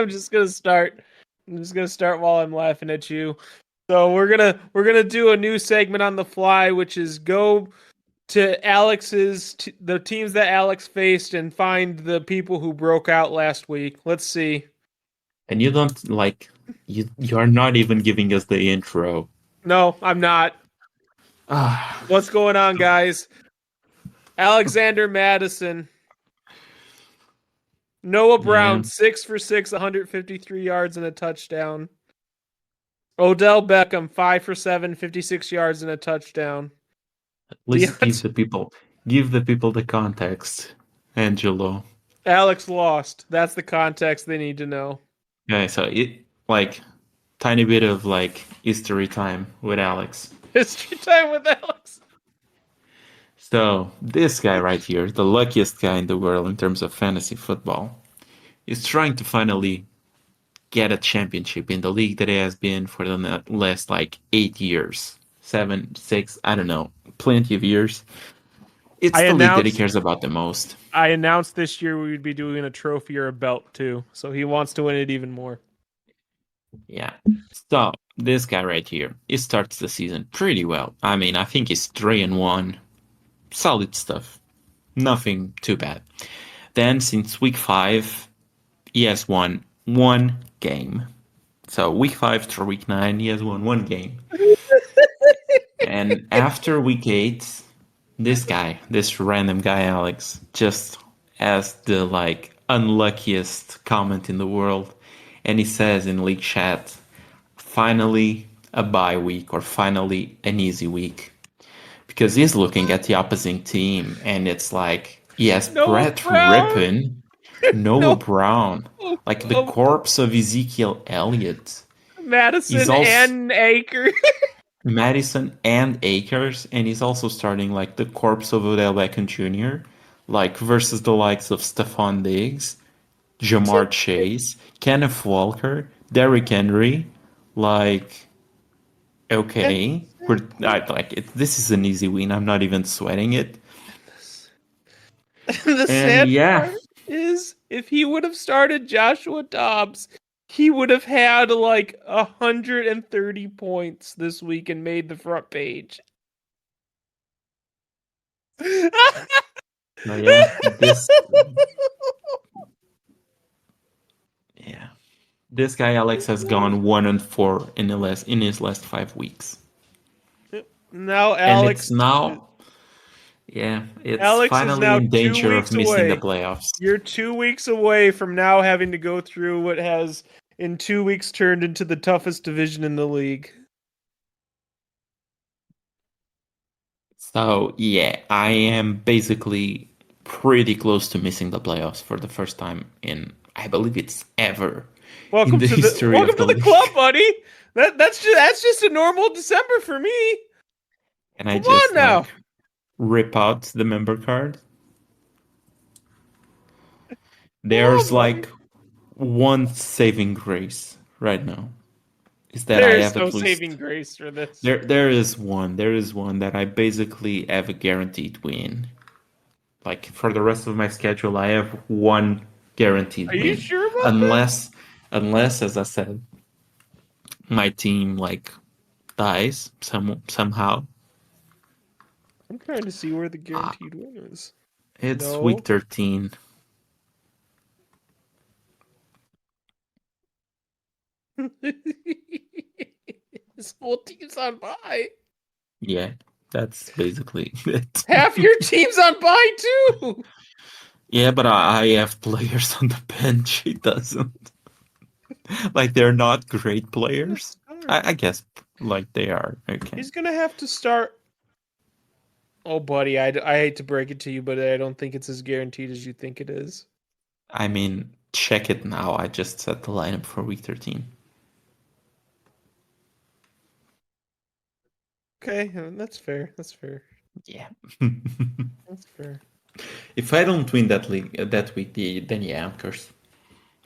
I'm just gonna start. I'm just gonna start while I'm laughing at you. So we're gonna do a new segment on the fly, which is go to the teams that Alex faced and find the people who broke out last week. Let's see. And you don't you are not even giving us the intro. No, I'm not. Ah, What's going on, guys? Alexander Madison, Noah yeah. Brown, 6 for 6, 153 yards and a touchdown. Odell Beckham, 5 for 7, 56 yards and a touchdown. At least Deont- give the people the context, Angelo. Alex lost. That's the context they need to know. Yeah, so it like tiny bit of like history time with Alex. History time with Alex. So this guy right here, the luckiest guy in the world in terms of fantasy football, is trying to finally get a championship in the league that he has been for the last like 8 years, 7, 6, I don't know, plenty of years. It's I the league that he announced cares about the most. I announced this year we would be doing a trophy or a belt too. So he wants to win it even more. Yeah. So this guy right here, he starts the season pretty well. I mean, I think he's 3-1, solid stuff, nothing too bad. Then since week 5, he has won one game. So week 5 to week 9, he has won one game. And after week 8, this random guy Alex, just has the like unluckiest comment in the world, and he says in league chat, finally a bye week or finally an easy week, because he's looking at the opposing team and it's like he has Noah Brett Brown. Rippon, Noah No. Brown, like the corpse of Ezekiel Elliott. He's Madison also and Aker. Madison and Akers, and he's also starting like the corpse of Odell Beckham Jr., like versus the likes of Stephon Diggs, Jamar Chase, Kenneth Walker, Derrick Henry. Like, okay, this is an easy win. I'm not even sweating it. The And sad yeah, part is, if he would have started Joshua Dobbs, he would have had like 130 points this week and made the front page. no, yeah, yeah, this guy Alex has gone 1-4 in his last 5 weeks, Now and it's Alex now. Yeah, it's Alex is finally now in two danger of weeks missing the away. playoffs. You're 2 weeks away from now having to go through what has in 2 weeks turned into the toughest division in the league. So, yeah, I am basically pretty close to missing the playoffs for the first time in, I believe it's ever in Welcome the to the history welcome of to the the league. club, buddy. That's just a normal December for me. And I Come on just now. like rip out the member card. Come There's on, buddy. like one saving grace right now is that I There's have no at saving least grace for this. there is one that I basically have a guaranteed win. Like for the rest of my schedule, I have one guaranteed Are you win, sure about that? unless, as I said, my team like dies somehow. I'm trying to see where the Uh, guaranteed win is. it's week No. 13. This whole team's on bye. Yeah, that's basically it. Half your team's on bye too. Yeah, but I have players on the bench. He doesn't. Like they're not great players. I guess like they are. Okay. He's gonna have to start. Oh, buddy, I hate to break it to you, but I don't think it's as guaranteed as you think it is. I mean, check it now. I just set the lineup for week 13. Okay, that's fair. That's fair. Yeah. That's fair. If I don't win that league that week, then yeah, of course.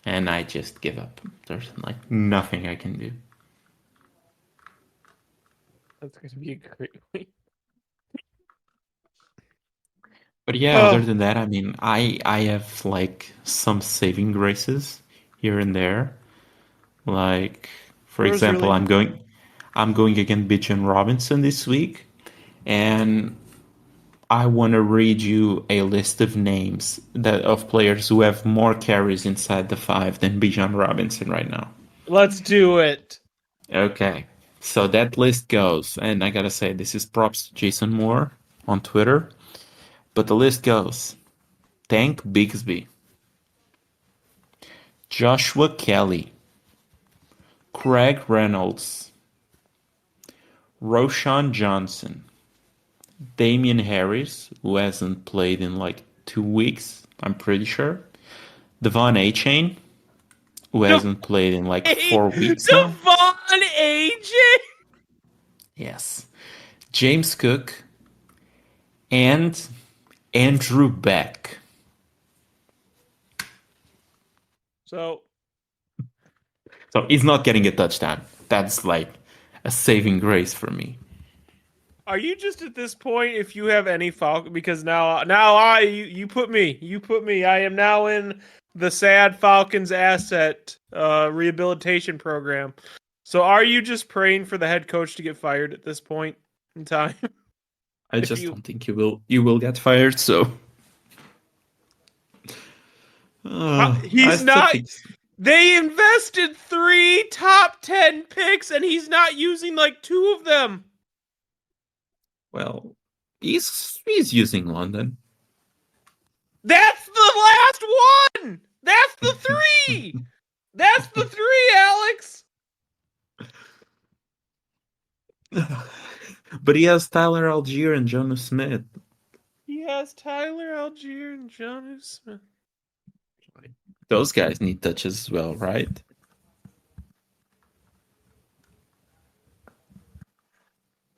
And I just give up. There's like nothing I can do. That's gonna be a great week. But yeah, other Oh, than that, I mean, I have like some saving graces here and there. Like, for There was example, really I'm going against Bijan Robinson this week, and I want to read you a list of names that of players who have more carries inside the five than Bijan Robinson right now. let's do it. Okay, so that list goes, and I gotta say, this is props to Jason Moore on Twitter, but the list goes: Tank Bigsby, Joshua Kelly, Craig Reynolds, Roshan Johnson, Damian Harris, who hasn't played in like 2 weeks, I'm pretty sure, Devon A-Chain, who hasn't played in like 4 weeks now. Devon AJ. Yes. James Cook and Andrew Beck. So, So he's not getting a touchdown. That's like a saving grace for me. are you just at this point if you have any Falcon because you put me. I am now in the sad Falcons asset rehabilitation program. So are you just praying for the head coach to get fired at this point in time? I if just you don't think you will get fired. So I he's still not think. they invested 3 top 10 picks and he's not using like 2 of them. Well, he's using London. That's the last one. That's the 3. That's the 3, Alex. But he has Tyler Algier and Jonas Smith. He has Tyler Algier and John Smith. Those guys need touches as well, right?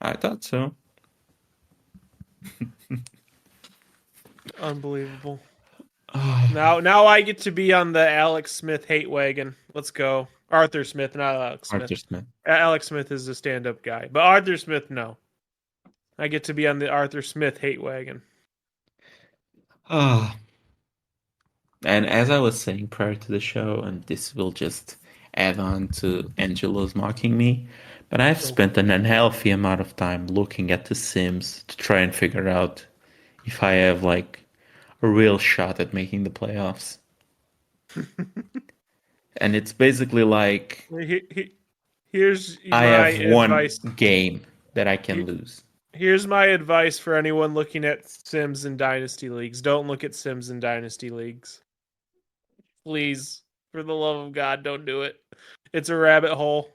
I thought so. Unbelievable. Now I get to be on the Alex Smith hate wagon. Let's go. Arthur Smith, not Alex Smith. Arthur Smith. Alex Smith is a stand-up guy, but Arthur Smith, no. I get to be on the Arthur Smith hate wagon. Ah, and as I was saying prior to the show, and this will just add on to Angelo's mocking me, but I've spent an unhealthy amount of time looking at the Sims to try and figure out if I have like a real shot at making the playoffs. And it's basically like Here's I my have one advice. game that I can lose. Here's my advice for anyone looking at Sims and Dynasty Leagues. Don't look at Sims and Dynasty Leagues. Please, for the love of God, don't do it. It's a rabbit hole.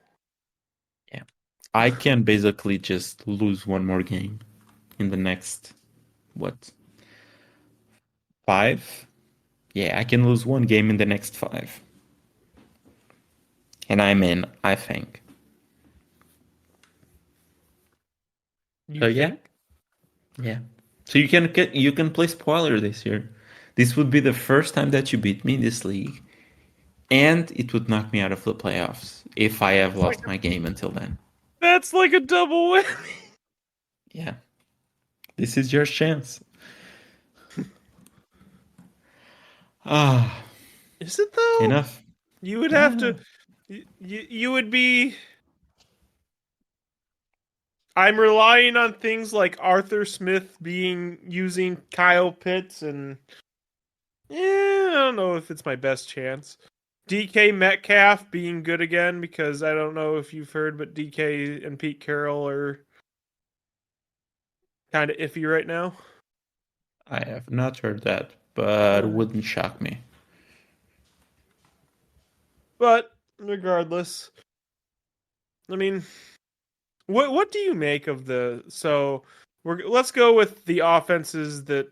Yeah. I can basically just lose one more game in the next, what, 5? Yeah, I can lose one game in the next 5. And I'm in, I think. You So yeah, think? yeah. So you can play spoiler this year. This would be the first time that you beat me in this league, and it would knock me out of the playoffs if I have lost my game until then. That's like a double win. Yeah, this is your chance. Ah, Is it though? enough. You would have Ah, to. You would be. I'm relying on things like Arthur Smith being using Kyle Pitts, and I don't know if it's my best chance. DK Metcalf being good again because I don't know if you've heard, but DK and Pete Carroll are kind of iffy right now. I have not heard that, but it wouldn't shock me. But regardless, I mean, what do you make of the let's go with the offenses that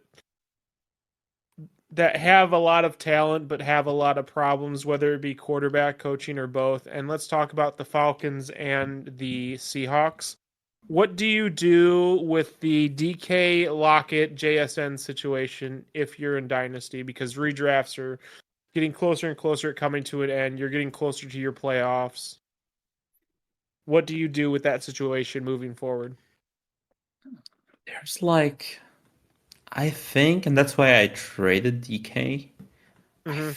have a lot of talent but have a lot of problems, whether it be quarterback, coaching, or both. And let's talk about the Falcons and the Seahawks. What do you do with the DK Lockett JSN situation if you're in Dynasty? Because redrafts are getting closer and closer at coming to an end. You're getting closer to your playoffs. What do you do with that situation moving forward? There's like, I think, and that's why I traded DK. I Mm-hmm.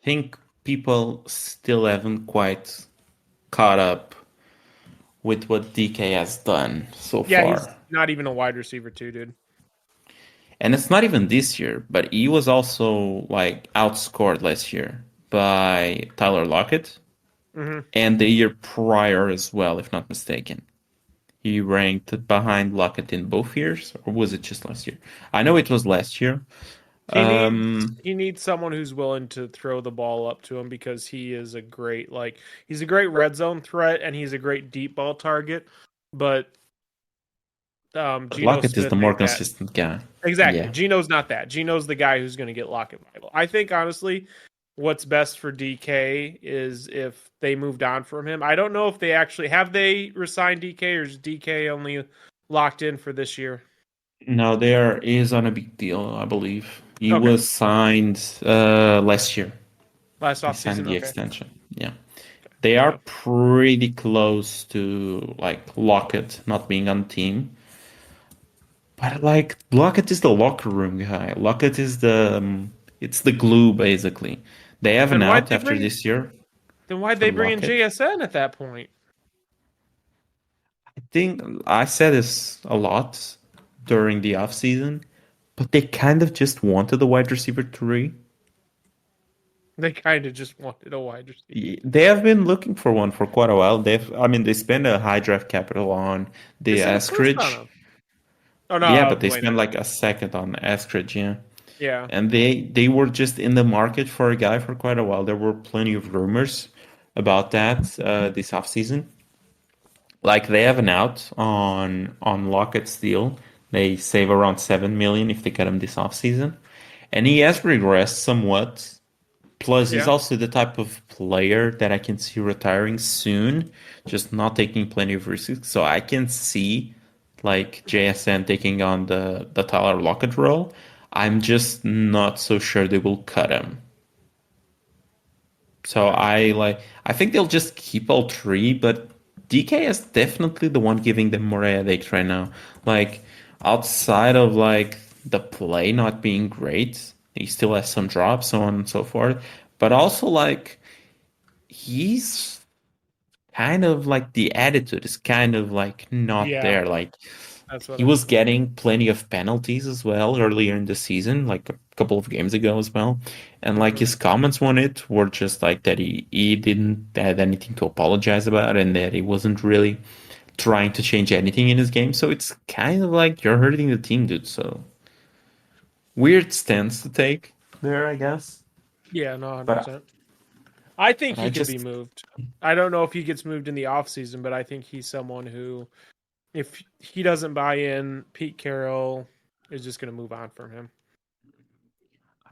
think people still haven't quite caught up with what DK has done so Yeah, he's far. not even a wide receiver, too, dude. And it's not even this year, but he was also like outscored last year by Tyler Lockett Hmm. and the year prior as well, if not mistaken. He ranked behind Lockett in both years, or was it just last year? I know it was last year. Um, He needs someone who's willing to throw the ball up to him because he's a great red zone threat and he's a great deep ball target, but but Geno Lockett is Smith the more ain't that. consistent guy. Exactly. Yeah. Geno's not that. Geno's the guy who's going to get Lockett viable. I think honestly, what's best for DK is if they moved on from him. I don't know if they actually have they resigned DK or is DK only locked in for this year. No, there is on a big deal, I believe. He Okay. was signed last year. Last He off signed season. the Okay. extension. Yeah. They are Yeah. pretty close to like Lockett not being on the team. But like Lockett is the locker room guy. Lockett is it's the glue basically. They have an Then why'd out they after bring this year then why'd for they bring in Lockett. JSN at that point? I think I said this a lot during the off season, but they kind of just wanted the wide receiver three. They kind of just wanted a wide receiver. They have been looking for one for quite a while. I mean, they spent a high draft capital on They the spent a first on Eskridge. him. Oh no, Yeah, but they Atlanta. spent like a second on Eskridge, yeah. Yeah. And they were just in the market for a guy for quite a while. There were plenty of rumors about that this offseason. Like they have an out on Lockett's deal. They save around 7 million if they cut him this offseason. And he has regressed somewhat. Plus, he's Yeah. also the type of player that I can see retiring soon, just not taking plenty of risks. So I can see like JSN taking on the Tyler Lockett role. I'm just not so sure they will cut him. So Okay. I think they'll just keep all three, but DK is definitely the one giving them more headaches right now. Like outside of like the play not being great, he still has some drops, so on and so forth. But also like he's kind of like the attitude is kind of like not Yeah. there. Like That's what he I've was seen. getting plenty of penalties as well earlier in the season, like a couple of games ago as well. And like Hmm. his comments on it were just like that he didn't have anything to apologize about and that he wasn't really trying to change anything in his game. So it's kind of like you're hurting the team, dude. So weird stance to take there, I guess. Yeah, no, But 100%. I think I he could be just moved. I don't know if he gets moved in the off season, but I think he's someone who, if he doesn't buy in, Pete Carroll is just going to move on from him.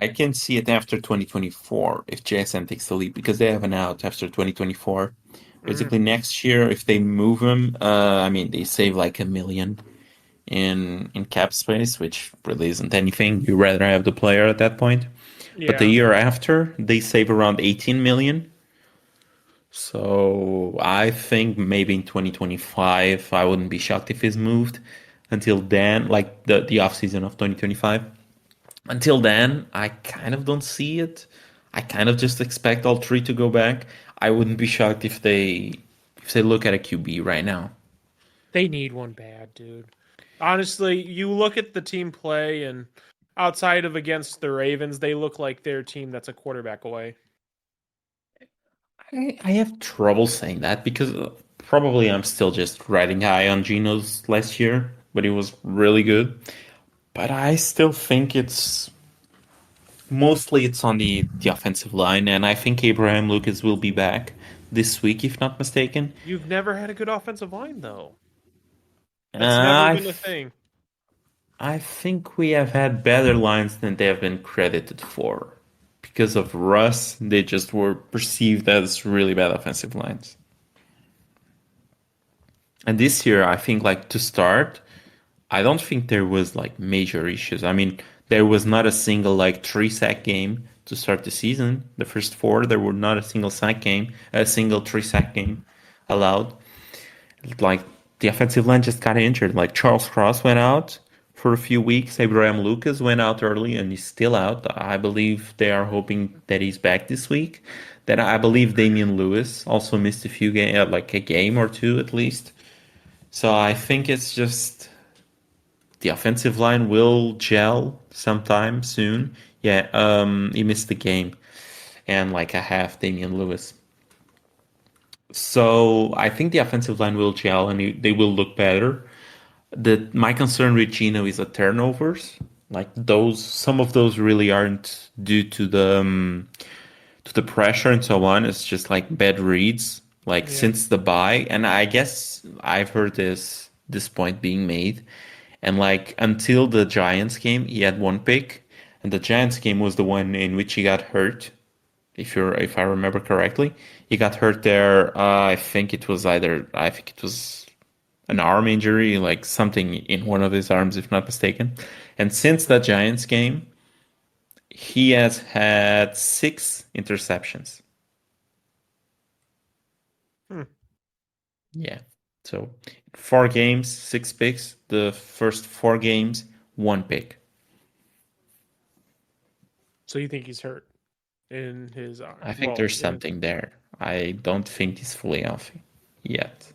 I can see it after 2024 if JSN takes the lead because they have an out after 2024. Hmm. Basically, next year, if they move him, I mean, they save like 1 million in cap space, which really isn't anything. You rather have the player at that point. But the Yeah, year after, they save around 18 million. So I think maybe in 2025, I wouldn't be shocked if he's moved. Until then, like the off season of 2025. Until then, I kind of don't see it. I kind of just expect all three to go back. I wouldn't be shocked if they look at a QB right now. they need one bad, dude. Honestly, you look at the team play, and outside of against the Ravens, they look like their team that's a quarterback away. I have trouble saying that because probably I'm still just riding high on Geno's last year, but he was really good. But I still think it's on the offensive line, and I think Abraham Lucas will be back this week, if not mistaken. You've never had a good offensive line, though. That's never I been a thing. I think we have had better lines than they have been credited for. Because of Russ, they just were perceived as really bad offensive lines. And this year, I think like to start, I don't think there was like major issues. I mean, there was not a single like 3 sack game to start the season. The first four, there were not a single sack game, a single 3 sack game allowed. Like the offensive line just got injured. Like Charles Cross went out for a few weeks. Abraham Lucas went out early and he's still out. I believe they are hoping that he's back this week. Then I believe Damian Lewis also missed a few game, like a game or two at least. So I think it's just the offensive line will gel sometime soon. Yeah, he missed the game and like a half Damian Lewis. So I think the offensive line will gel and they will look better. My concern with Gino is the turnovers. Like those, some of those really aren't due to the pressure and so on. It's just like bad reads. Like Yeah. since the bye, and I guess I've heard this point being made. And like until the Giants game, he had one pick, and the Giants game was the one in which he got hurt. If I remember correctly, he got hurt there. I think it was an arm injury, like something in one of his arms, if not mistaken. And since that Giants game, he has had 6 interceptions. Hmm. Yeah. So 4 games, 6 picks. The first 4 games, 1 pick. So you think he's hurt in his arm? I think Well, there's in his, something there. I don't think he's fully healthy yet.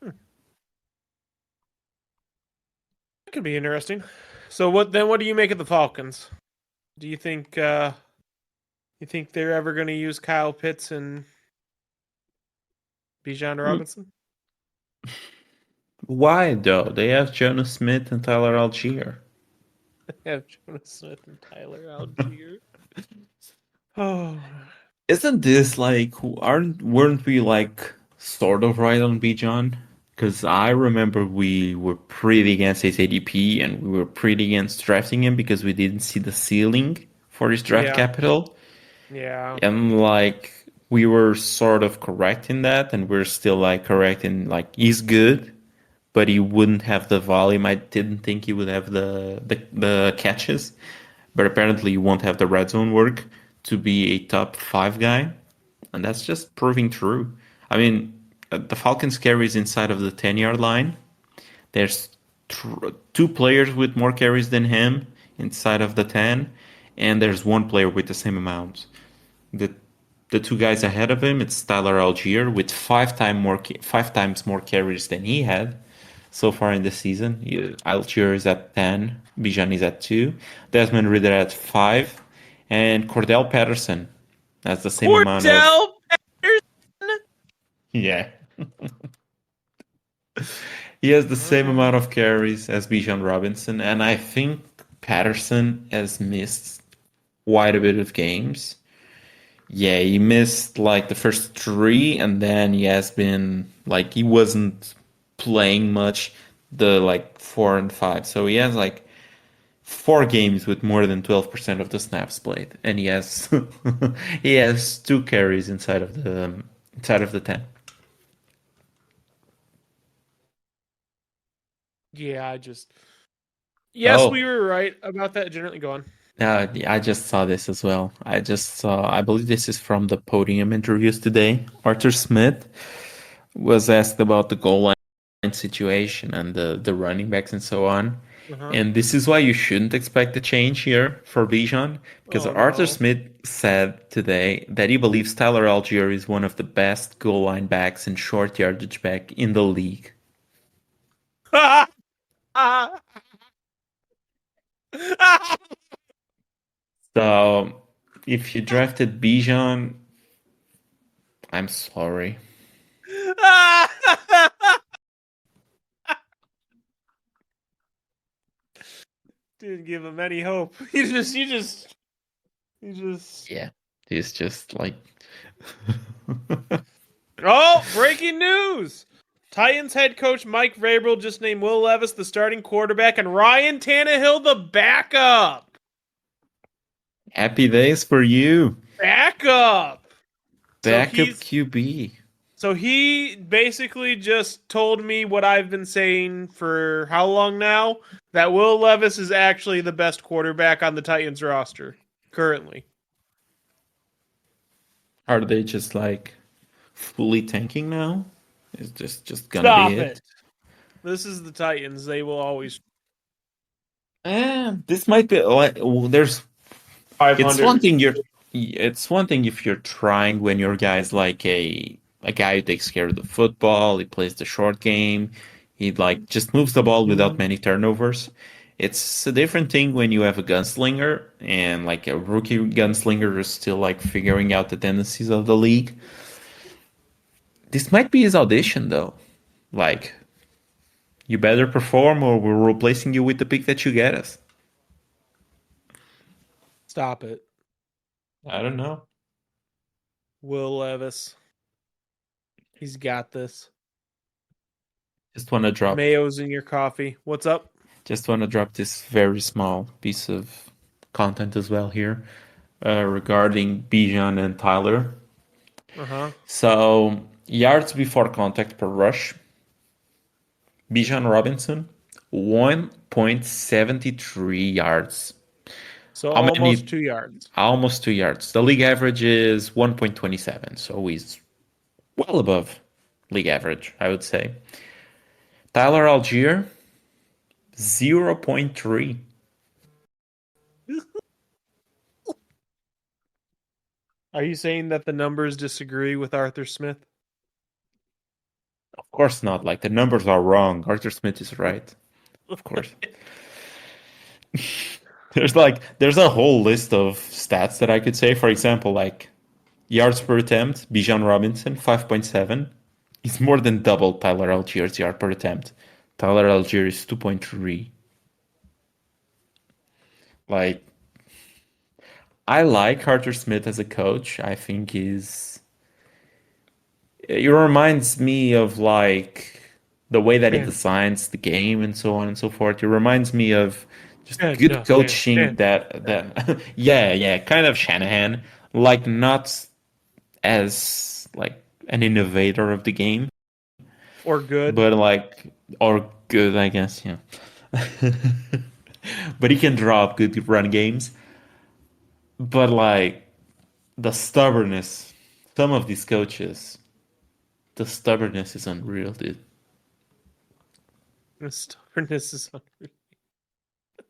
hmm. That could be interesting. So what then? What do you make of the Falcons? Do you think they're ever going to use Kyle Pitts and Bijan Robinson? Why though? They have Jonas Smith and Tyler Algier. Have Jonas Smith and Tyler Algier. Oh, Isn't this like aren't weren't we like sort of right on Bijan? Because I remember we were pretty against his ADP and we were pretty against drafting him because we didn't see the ceiling for his draft yeah, capital. yeah, And like we were sort of correct in that, and we're still like correct in like he's good, but he wouldn't have the volume. I didn't think he would have the catches, but apparently he won't have the red zone work to be a top 5 guy, and that's just proving true. I mean, the Falcons carries inside of the 10-yard line. There's 2 players with more carries than him inside of the 10, and there's 1 player with the same amount. The the 2 guys ahead of him, it's Tyler Algier with 5 times more carries than he had so far in the season. Algier is at 10, Bijan is at 2, Desmond Ridder at 5, and Cordell Patterson has the same amount of Cordell Patterson. yeah. He has the same Mm, amount of carries as Bijan Robinson, and I think Patterson has missed quite a bit of games. Yeah, he missed like the first 3, and then he has been like he wasn't playing much the like 4 and 5. So he has like 4 games with more than 12% of the snaps played, and he has he has 2 carries inside of the 10. yeah, yes, we Oh, were right about that. Generally, go on. I just saw this as well. I believe this is from the podium interviews today. Arthur Smith was asked about the goal line situation and the running backs and so on. Uh huh. And this is why you shouldn't expect a change here for Bijan, because Oh Arthur no. Smith said today that he believes Tyler Algier is one of the best goal line backs and short yardage back in the league. So if you drafted Bijan, I'm sorry. Didn't give him any hope. You just. Yeah, he's just like Oh, breaking news! Titans head coach Mike Vrabel just named Will Levis the starting quarterback and Ryan Tannehill the backup. happy days for you. Backup. So Backup he's QB. so he basically just told me what I've been saying for how long now? That Will Levis is actually the best quarterback on the Titans roster currently. Are they just like fully tanking now? Is just gonna be Stop it? it. This is the Titans. They will always This might be like there's. It's one 500. thing you're. It's one thing if you're trying when your guy's like a guy who takes care of the football. He plays the short game. He like just moves the ball without many turnovers. It's a different thing when you have a gunslinger and like a rookie gunslinger is still like figuring out the tendencies of the league. This might be his audition though. Like, you better perform or we're replacing you with the pick that you get us. Stop it. I don't know. Will Levis. He's got this. Just want to drop Mayo's in your coffee. What's up? just want to drop this very small piece of content as well here regarding Bijan and Tyler. Uh-huh. So, yards before contact per rush. Bijan Robinson, 1.73 yards. So How almost many? 2 yards. Almost 2 yards. The league average is 1.27, so he's well above league average, I would say. Tyler Algier, 0.3. Are you saying that the numbers disagree with Arthur Smith? Of course not. Like, the numbers are wrong. Arthur Smith is right. Of course. There's a whole list of stats that I could say. For example, like yards per attempt, Bijan Robinson, 5.7. He's more than double Tyler Algier's yard per attempt. Tyler Algier is 2.3. Like, I like Arthur Smith as a coach. I think he reminds me of like the way that he Dan, designs the game and so on and so forth. It reminds me of just Dan, good no, Dan, coaching Dan. that yeah, kind of Shanahan, like not as like an innovator of the game, Or good. but like or good, I guess, yeah. But he can draw up good run games. But like the stubbornness, some of these coaches, the stubbornness is unreal, dude. The stubbornness is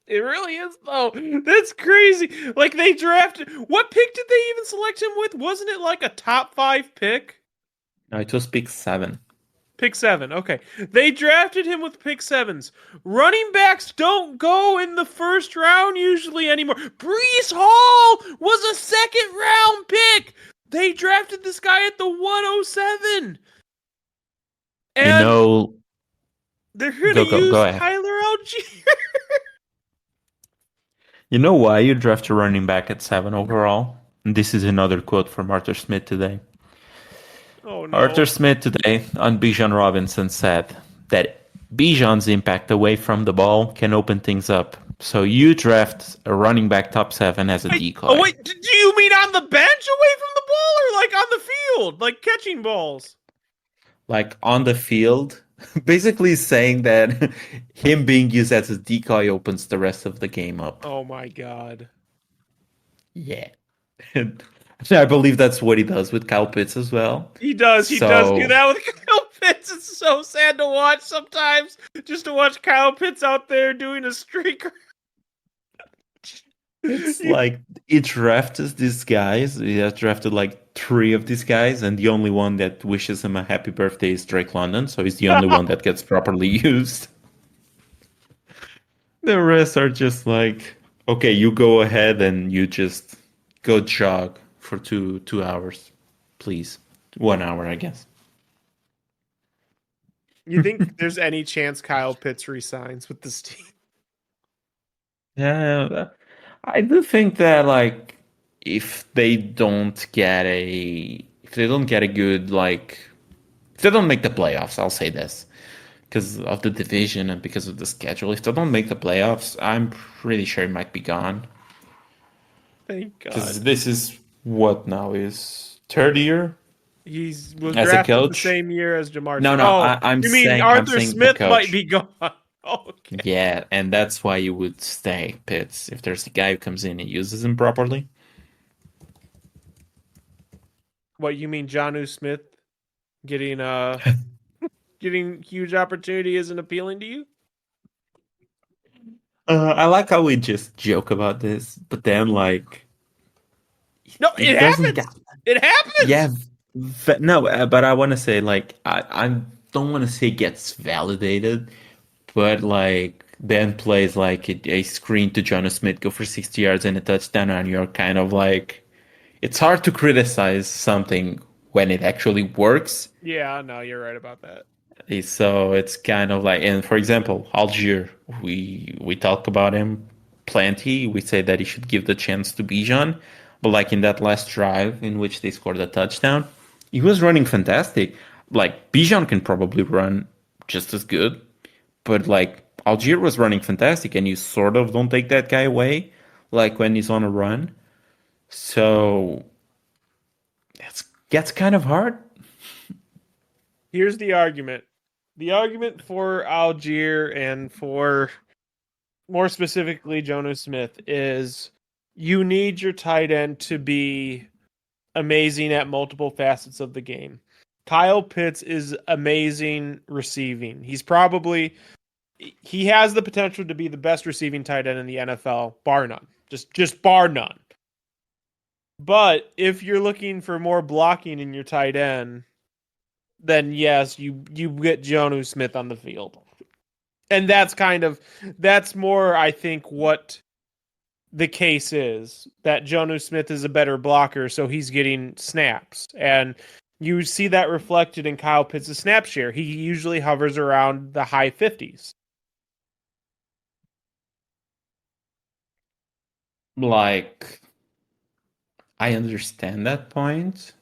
it really is though. That's crazy. Like they drafted what pick did they even select him with? Wasn't it like a top 5 pick? No, it was pick 7. Pick 7. Okay. They drafted him with pick 7s. Running backs don't go in the first round usually anymore. Brees Hall was a second round pick. They drafted this guy at the 107. You And know, they're going to go use ahead. Tyler Algier. You know why you draft a running back at 7 overall? And this is another quote from Arthur Smith today. Oh no. Arthur Smith today on Bijan Robinson said that Bijan's impact away from the ball can open things up. So you draft a running back top 7 as a decoy. Oh wait, do you mean on the bench away from the ball or like on the field, like catching balls? Like on the field, basically saying that him being used as a decoy opens the rest of the game up. Oh my god. Yeah. I believe that's what he does with Kyle Pitts as well. He does do So that with Kyle Pitts. It's so sad to watch sometimes. Just to watch Kyle Pitts out there doing a streaker. it's like he drafted these guys. He has drafted like 3 of these guys, and the only one that wishes him a happy birthday is Drake London. So he's the only one that gets properly used. The rest are just like, okay, you go ahead and you just go jog for 2 hours, please. 1 hour, I guess. You think there's any chance Kyle Pitts resigns with this team? Yeah, I do think that like if they don't get a good like if they don't make the playoffs, I'll say this because of the division and because of the schedule. If they don't make the playoffs, I'm pretty sure he might be gone Thank because God. this is what now is third year He was as a drafted the coach. same year as Jamar No, Chase. no, Oh, I'm you mean saying Arthur the Smith might coach. be gone? Okay. Yeah, and that's why you would stay Pitts if there's a guy who comes in and uses him properly. What you mean, Jonnu Smith getting getting huge opportunity isn't appealing to you? I like how we just joke about this, but then like No, it it doesn't happens. get. It Yeah, happens. no, but I want to say like I don't want to say gets validated, but like then plays like a screen to Jonas Smith go for 60 yards and a touchdown, and you're kind of like it's hard to criticize something when it actually works. Yeah, no, you're right about that. So it's kind of like, and for example, Algier, we talk about him plenty. We say that he should give the chance to Bijan, but like in that last drive in which they scored a touchdown, he was running fantastic. Like Bijan can probably run just as good, but like Algier was running fantastic, and you sort of don't take that guy away, like when he's on a run. So it gets kind of hard. Here's the argument. The argument for Algier and for more specifically Jonas Smith is you need your tight end to be amazing at multiple facets of the game. Kyle Pitts is amazing receiving. He has the potential to be the best receiving tight end in the NFL, bar none. Just bar none. But if you're looking for more blocking in your tight end, then yes, you get Jonu Smith on the field. And that's more I think what the case is that Jonu Smith is a better blocker, so he's getting snaps. And you see that reflected in Kyle Pitts' snap share. He usually hovers around the high 50s. Like I understand that point,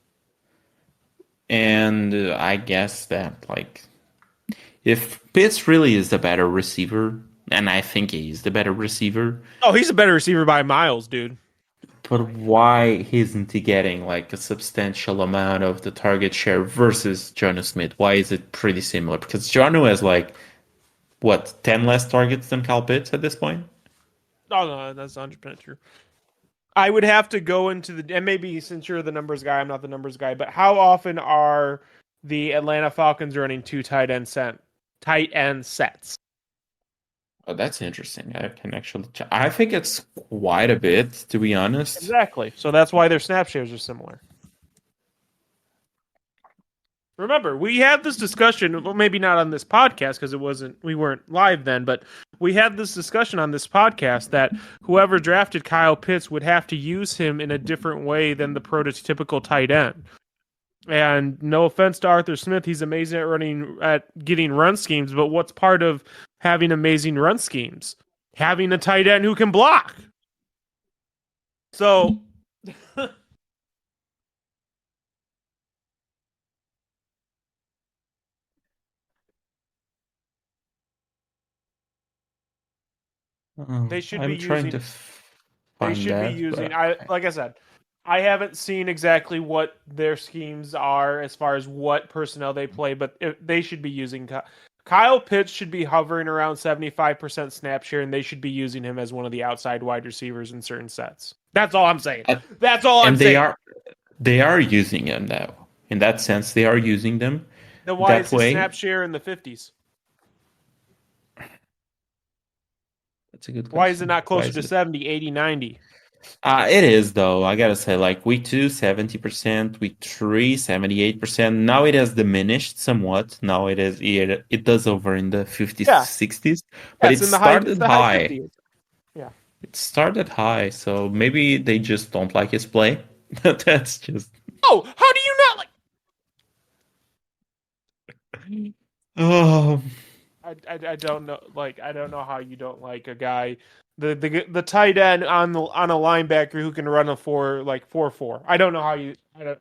and I guess that like if Pitts really is the better receiver, and I think he's the better receiver, Oh, he's a better receiver by miles, dude. but why isn't he getting like a substantial amount of the target share versus Jonas Smith? Why is it pretty similar? Because Jono has like what 10 less targets than Kyle Pitts at this point. Oh, no, that's 100% true. I would have to go into and maybe since you're the numbers guy, I'm not the numbers guy, but how often are the Atlanta Falcons running two tight end sets? Oh, that's interesting. I can actually. I think it's quite a bit, to be honest. Exactly. So that's why their snap shares are similar. Remember, we had this discussion, well, maybe not on this podcast because we weren't live then, but we had this discussion on this podcast that whoever drafted Kyle Pitts would have to use him in a different way than the prototypical tight end. And no offense to Arthur Smith, he's amazing at getting run schemes, but what's part of having amazing run schemes? Having a tight end who can block. So they should be I'm trying using to They find should be that, using. but I like I said, I haven't seen exactly what their schemes are as far as what personnel they play, but they should be using Kyle Pitts should be hovering around 75% snap share, and they should be using him as one of the outside wide receivers in certain sets. That's all I'm saying. and That's all I'm and saying. they are using them now. In that sense, they are using them Then why is that his way. snap share in the 50s? That's a good Why is it question. not Why closer is to it? 70, 80, 90? It is though. I gotta say, like week two, 70%, week three, 78%. Now it has diminished somewhat. Now it does over in the 50s, Yeah, 60s, yeah, but it's it in the high, it's started the high high. 50s. Yeah. It started high, so maybe they just don't like his play. That's just. Oh, how do you not like? Oh, I don't know. Like I don't know how you don't like a guy, the tight end on a linebacker who can run a 4.4. I don't know how you. I don't.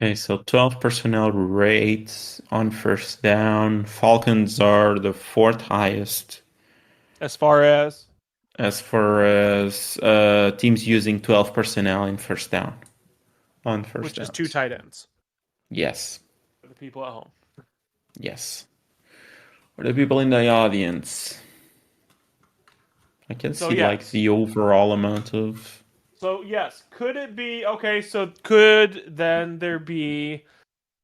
okay, so 12 personnel rates on first down. Falcons are the fourth highest As far as as far as teams using 12 personnel in first down on first which is two downs. tight ends Yes, for the people at home. yes. For the people in the audience, I can So see like yes. the overall amount of So yes, could it be okay? So could then there be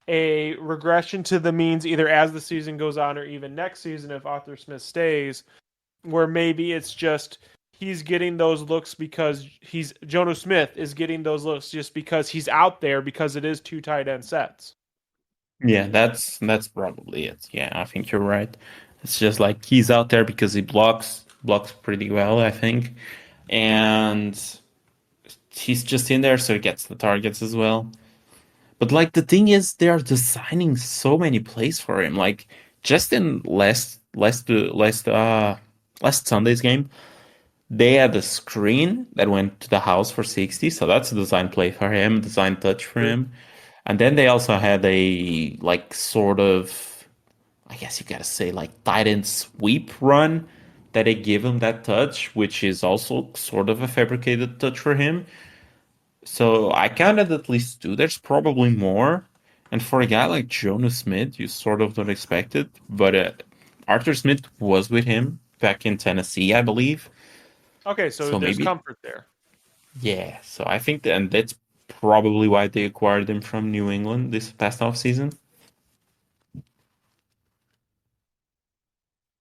a regression to the means either as the season goes on or even next season if Arthur Smith stays, where maybe it's just he's getting those looks because he's Jono Smith is getting those looks just because he's out there because it is two tight end sets. Yeah, that's probably it. Yeah, I think you're right. It's just like he's out there because he blocks pretty well, I think, and he's just in there so he gets the targets as well. But like the thing is, they are designing so many plays for him. Like just in last Sunday's game, they had a screen that went to the house for 60, so that's a design play for him, design touch for Sure. him. And then they also had a like sort of, I guess you gotta say like tight end sweep run that they give him that touch, which is also sort of a fabricated touch for him. So I counted at least two. There's probably more. And for a guy like Jonas Smith, you sort of don't expect it. But Arthur Smith was with him back in Tennessee, I believe. Okay, so So there's maybe, comfort there. yeah. So I think that, and that's probably why they acquired him from New England this past off season.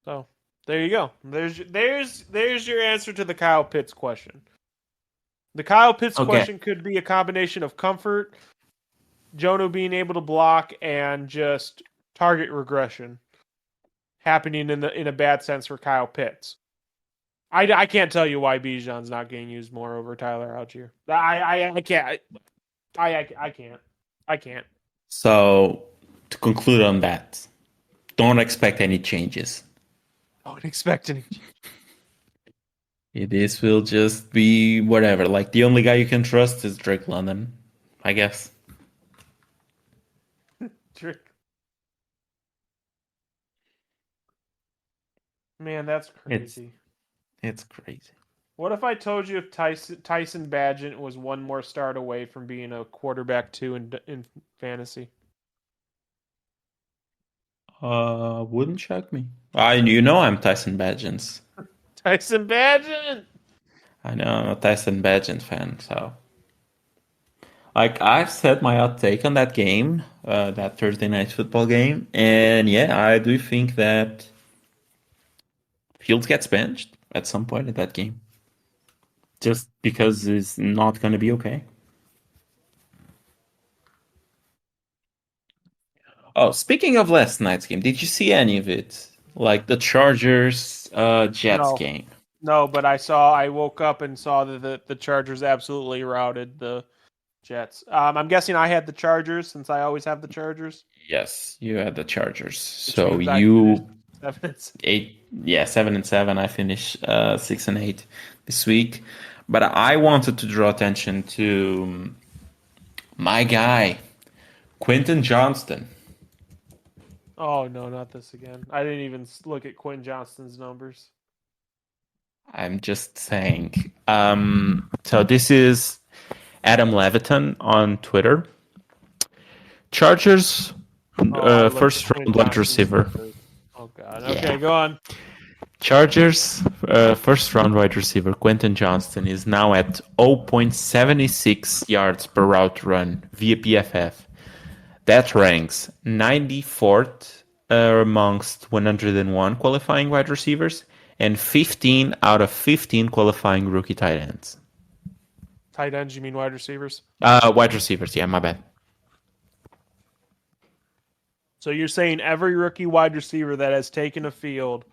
So there you go. There's your answer to the Kyle Pitts question. The Kyle Pitts Okay. question could be a combination of comfort, Jono being able to block, and just target regression happening in a bad sense for Kyle Pitts. I can't tell you why Bijan's not getting used more over Tyler Algier. I can't. I can't. I can't. So to conclude on that, don't expect any changes. I would expect any. This will just be whatever. Like the only guy you can trust is Drake London, I guess. Trick. Man, that's It's crazy. it's crazy. What if I told you if Tyson Badgett was one more start away from being a quarterback two in fantasy? Wouldn't shock me. I'm Tyson Badgins. Tyson Badgett. I know I'm a Tyson Badgins fan, so like I've said my hot take on that game, that Thursday night football game, and yeah, I do think that Fields gets benched at some point in that game, just because it's not going to be okay. Oh, speaking of last night's game, did you see any of it? Like the Chargers Jets No, game. no, but I woke up and saw that the Chargers absolutely routed the Jets. I'm guessing I had the Chargers since I always have the Chargers, Yes, you had the Chargers. which So means I finished you 7-6. 7-7. I finished 6-8 this week. But I wanted to draw attention to my guy, Quentin Johnston. Oh no, not this again. I didn't even look at Quinn Johnston's numbers. I'm just saying. So this is Adam Leviton on Twitter. Chargers Oh, I looked at first Quinn round wide Johnston's receiver. numbers. Oh god. Yeah. Okay, go on. Chargers first round wide receiver Quentin Johnston is now at 0.76 yards per route run via PFF. That ranks 94th amongst 101 qualifying wide receivers and 15 out of 15 qualifying rookie tight ends. Tight ends, you mean wide receivers? Wide receivers, yeah, my bad. So you're saying every rookie wide receiver that has taken a field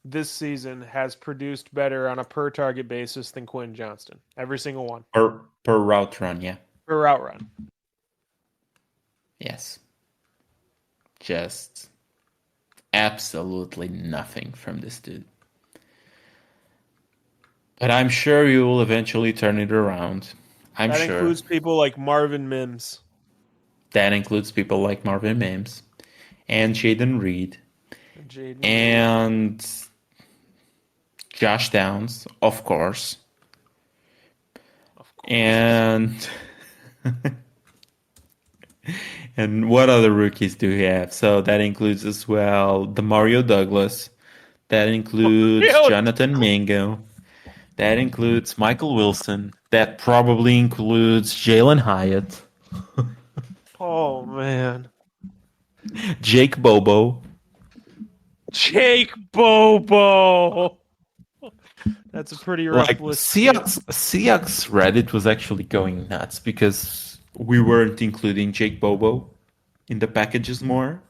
this season has produced better on a per target basis than Quinn Johnston. Every single one. Per route run, yeah. Per route run. Yes. Just absolutely nothing from this dude. But I'm sure you will eventually turn it around. I'm That sure. includes people like Marvin Mims. That includes people like Marvin Mims and Jaden Reed Jaden and Josh Downs, of course. Of course. And and what other rookies do we have? So that includes as well the Mario Douglas. That includes Mario Jonathan Mingo. That includes Michael Wilson. That probably includes Jalen Hyatt, Oh man. Jake Bobo. Jake Bobo. That's a pretty rough Like list to get. Seahawks Reddit was actually going nuts because we weren't including Jake Bobo in the packages more.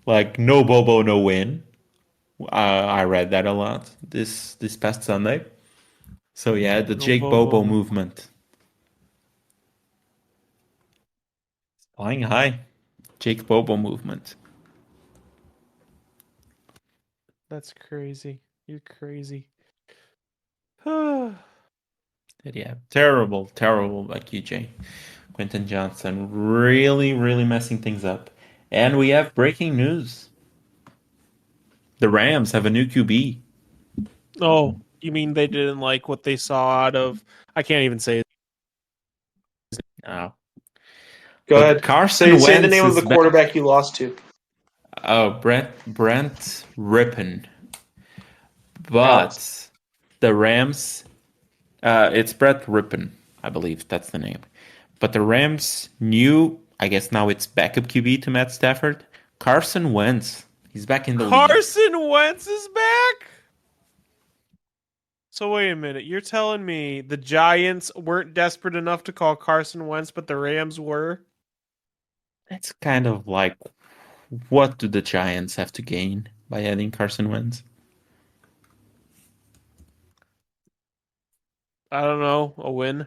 Like no Bobo, no win. I read that a lot this past Sunday. So yeah, the No Jake Bobo, Bobo no. movement flying high. Jake Bobo movement. That's crazy. You're crazy. That's But yeah, terrible, terrible by QJ. Quentin Johnson really, really messing things up. And we have breaking news. The Rams have a new QB. Oh, you mean they didn't like what they saw out of? I can't even say it. Oh. Go But ahead. Carson Say the Wentz name of the is back. quarterback you lost to. Oh, Brent Rippon. Alex. But the Rams, it's Brett Rippon, I believe that's the name. But the Rams knew, I guess now it's backup QB to Matt Stafford, Carson Wentz. He's back in the league. Carson Wentz is back. So wait a minute. You're telling me the Giants weren't desperate enough to call Carson Wentz, but the Rams were? That's kind of like, what do the Giants have to gain by adding Carson Wentz? I don't know. A win,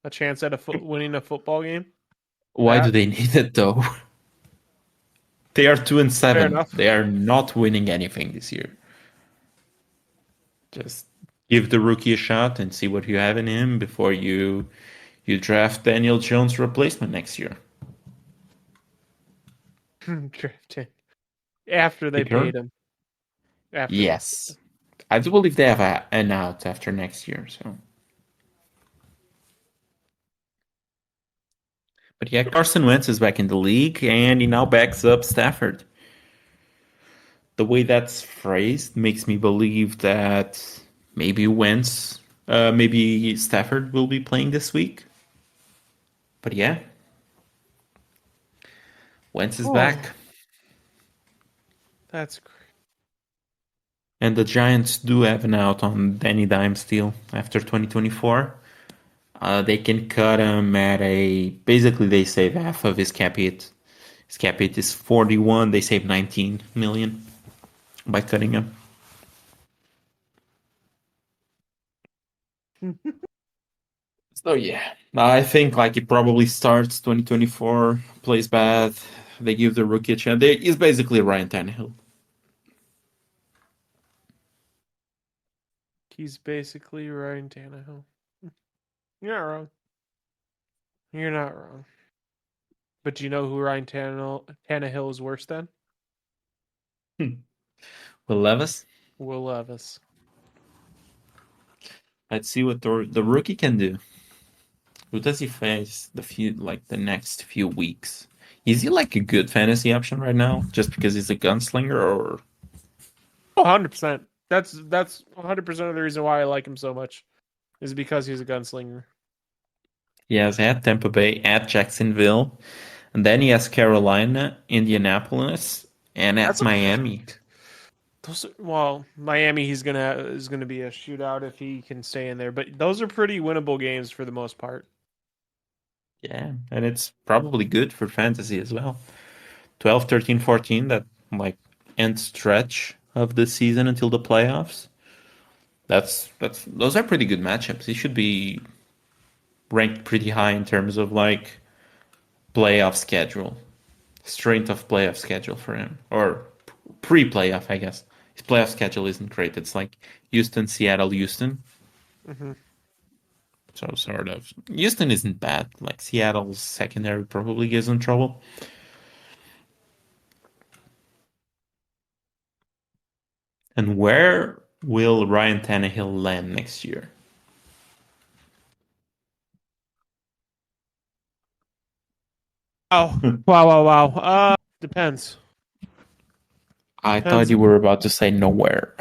a chance at winning a football game. Why do That they need it though? They are 2 and fair 7. enough. They are not winning anything this year. Just give the rookie a shot and see what you have in him before you draft Daniel Jones' replacement next year. Drafted after they Secure? paid him. After they. Yes. I do believe they have an out after next year. So, but yeah, Carson Wentz is back in the league, and he now backs up Stafford. The way that's phrased makes me believe that maybe Stafford will be playing this week. But yeah, Wentz is Oh, back. that's great. And the Giants do have an out on Danny Dimes deal after 2024. They can cut him at basically they save half of his cap hit. His cap hit is 41. They save 19 million by cutting him. So yeah, I think like he probably starts 2024, plays bad. They give the rookie a chance. He's basically Ryan Tannehill. He's basically Ryan Tannehill. You're not wrong. You're not wrong. But do you know who Ryan Tannehill is worse than? Will Levis. Will Levis. Let's see what the rookie can do. Who does he face the next few weeks? Is he like a good fantasy option right now, just because he's a gunslinger, or 100%. That's 100% of the reason why I like him so much is because he's a gunslinger. he has at Tampa Bay, at Jacksonville, and then he has Carolina, Indianapolis, and at That's a Miami. Miami is gonna be a shootout if he can stay in there, but those are pretty winnable games for the most part. Yeah, and it's probably good for fantasy as well. 12, 13, 14, that like end stretch of the season until the playoffs. That's those are pretty good matchups. He should be ranked pretty high in terms of like playoff schedule, strength of playoff schedule for him, or pre-playoff, I guess. His playoff schedule isn't great. It's like Houston, Seattle, Houston. Mm-hmm. So sort of Houston isn't bad. Like Seattle's secondary probably gives him trouble. And where will Ryan Tannehill land next year? Oh, wow. Depends. I thought Depends. you were about to say nowhere.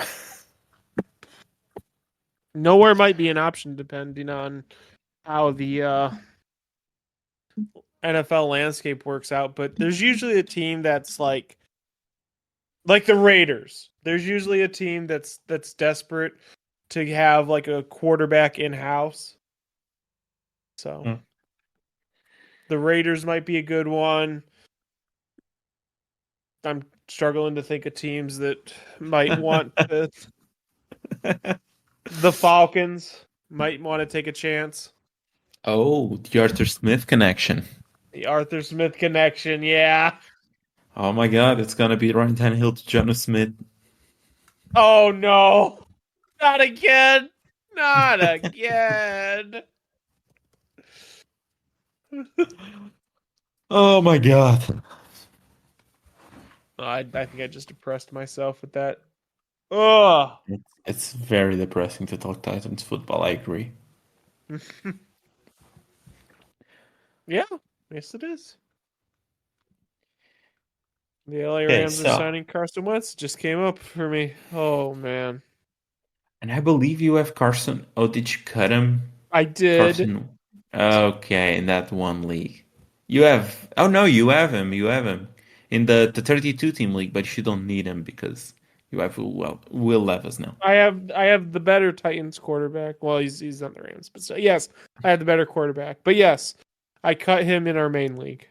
Nowhere might be an option depending on how the NFL landscape works out, but there's usually a team that's like the Raiders. There's usually a team that's desperate to have like a quarterback in house. So Mm. the Raiders might be a good one. I'm struggling to think of teams that might want to. The Falcons might want to take a chance. Oh, the Arthur Smith connection. The Arthur Smith connection, yeah. Oh my God, it's gonna be Ryan Tannehill to Jonas Smith. Oh no, not again, not again. Oh my God. I think I just depressed myself with that. Oh, It's very depressing to talk Titans football. I agree. yeah, yes it is. The LA Okay, Rams are so signing Carson Wentz. Just came up for me. Oh man, and I believe you have Carson. Oh, did you cut him? I did. Carson. Okay, in that one league. You have. Oh no, you have him. You have him in the 32 team league, but you don't need him because you have Will Levis now. I have the better Titans quarterback. Well, he's on the Rams, but still, yes, I have the better quarterback. But yes, I cut him in our main league.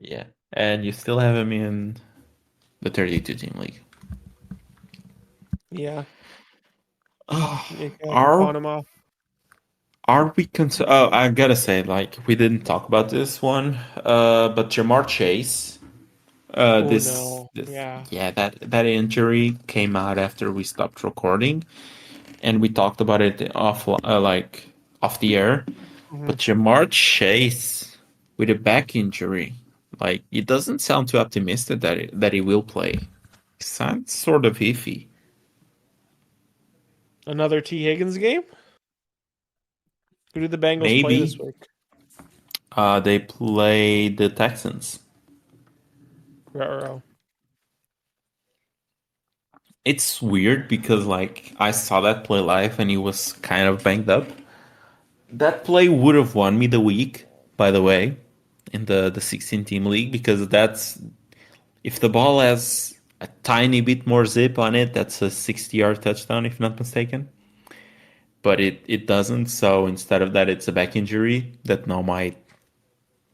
Yeah, and you still have him in the 32 team league. Yeah, Oh, you can pawn are him off. are we concerned? Oh, I gotta say, like we didn't talk about this one, but Jamar Chase. Oh no, This yeah. yeah, that injury came out after we stopped recording, and we talked about it off the air. Mhm. But Jamar Chase with a back injury, like it doesn't sound too optimistic that he will play. It sounds sort of iffy. Another T Higgins game. Who did the Bengals play this Maybe week? they play the Texans. Ruh-roh. It's weird because like I saw that play live and he was kind of banged up. That play would have won me the week, by the way, in the 16 team league because that's if the ball has a tiny bit more zip on it, that's a 60-yard touchdown if not mistaken. But it doesn't, so instead of that it's a back injury that now might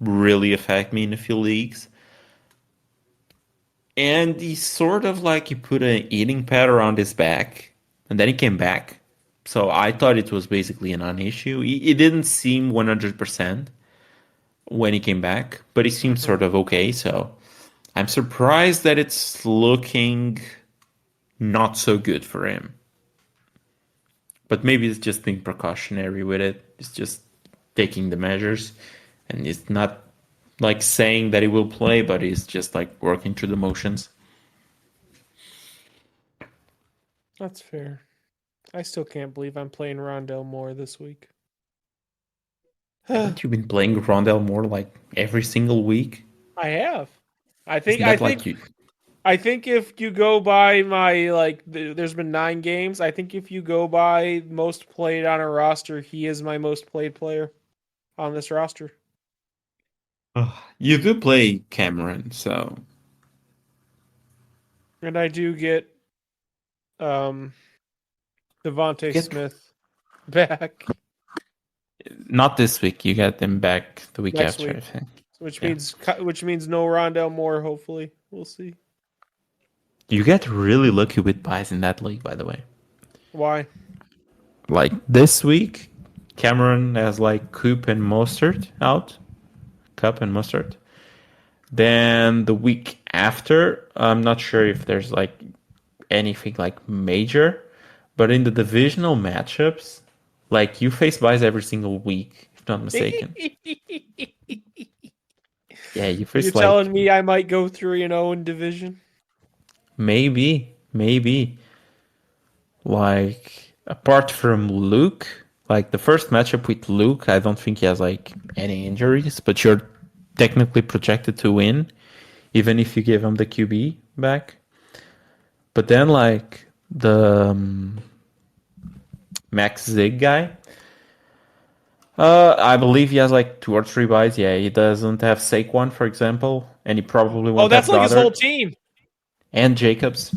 really affect me in a few leagues. And he put an eating pad around his back and then he came back. So I thought it was basically a non-issue. It didn't seem 100% when he came back, but he seemed Mhm. sort of okay. So I'm surprised that it's looking not so good for him. But maybe it's just being precautionary with it. It's just taking the measures, and it's not like saying that he will play, but he's just like working through the motions. That's fair. I still can't believe I'm playing Rondell Moore this week. I Haven't you been playing Rondell Moore like every single week? have. I think. Isn't I that like think. you? I think if you go by my there's been 9 games. I think if you go by most played on a roster, he is my most played player on this roster. Ugh, you do play Cameron, so And I do get um you Devontae get Smith back not this week. You get them back the week next after, I week, think. which Yeah, means no Rondell Moore. Hopefully, we'll see. you get really lucky with buys in that league, by the way. Why? Like this week, Cameron has like Coop and Mustard out, Cup and Mustard. Then the week after, I'm not sure if there's like anything like major, but in the divisional matchups, like you face buys every single week, if not mistaken. Yeah, you You're face like telling me I might go 3-0 in division? maybe like apart from Luke, like the first matchup with Luke, I don't think he has like any injuries, but you're technically projected to win, even if you give him the QB back. But then like Max Zig guy. I believe he has like 2 or 3 buys. Yeah, he doesn't have Saquon, for example, and he probably Oh, won't that's have like his Goddard whole team. and Jacobs.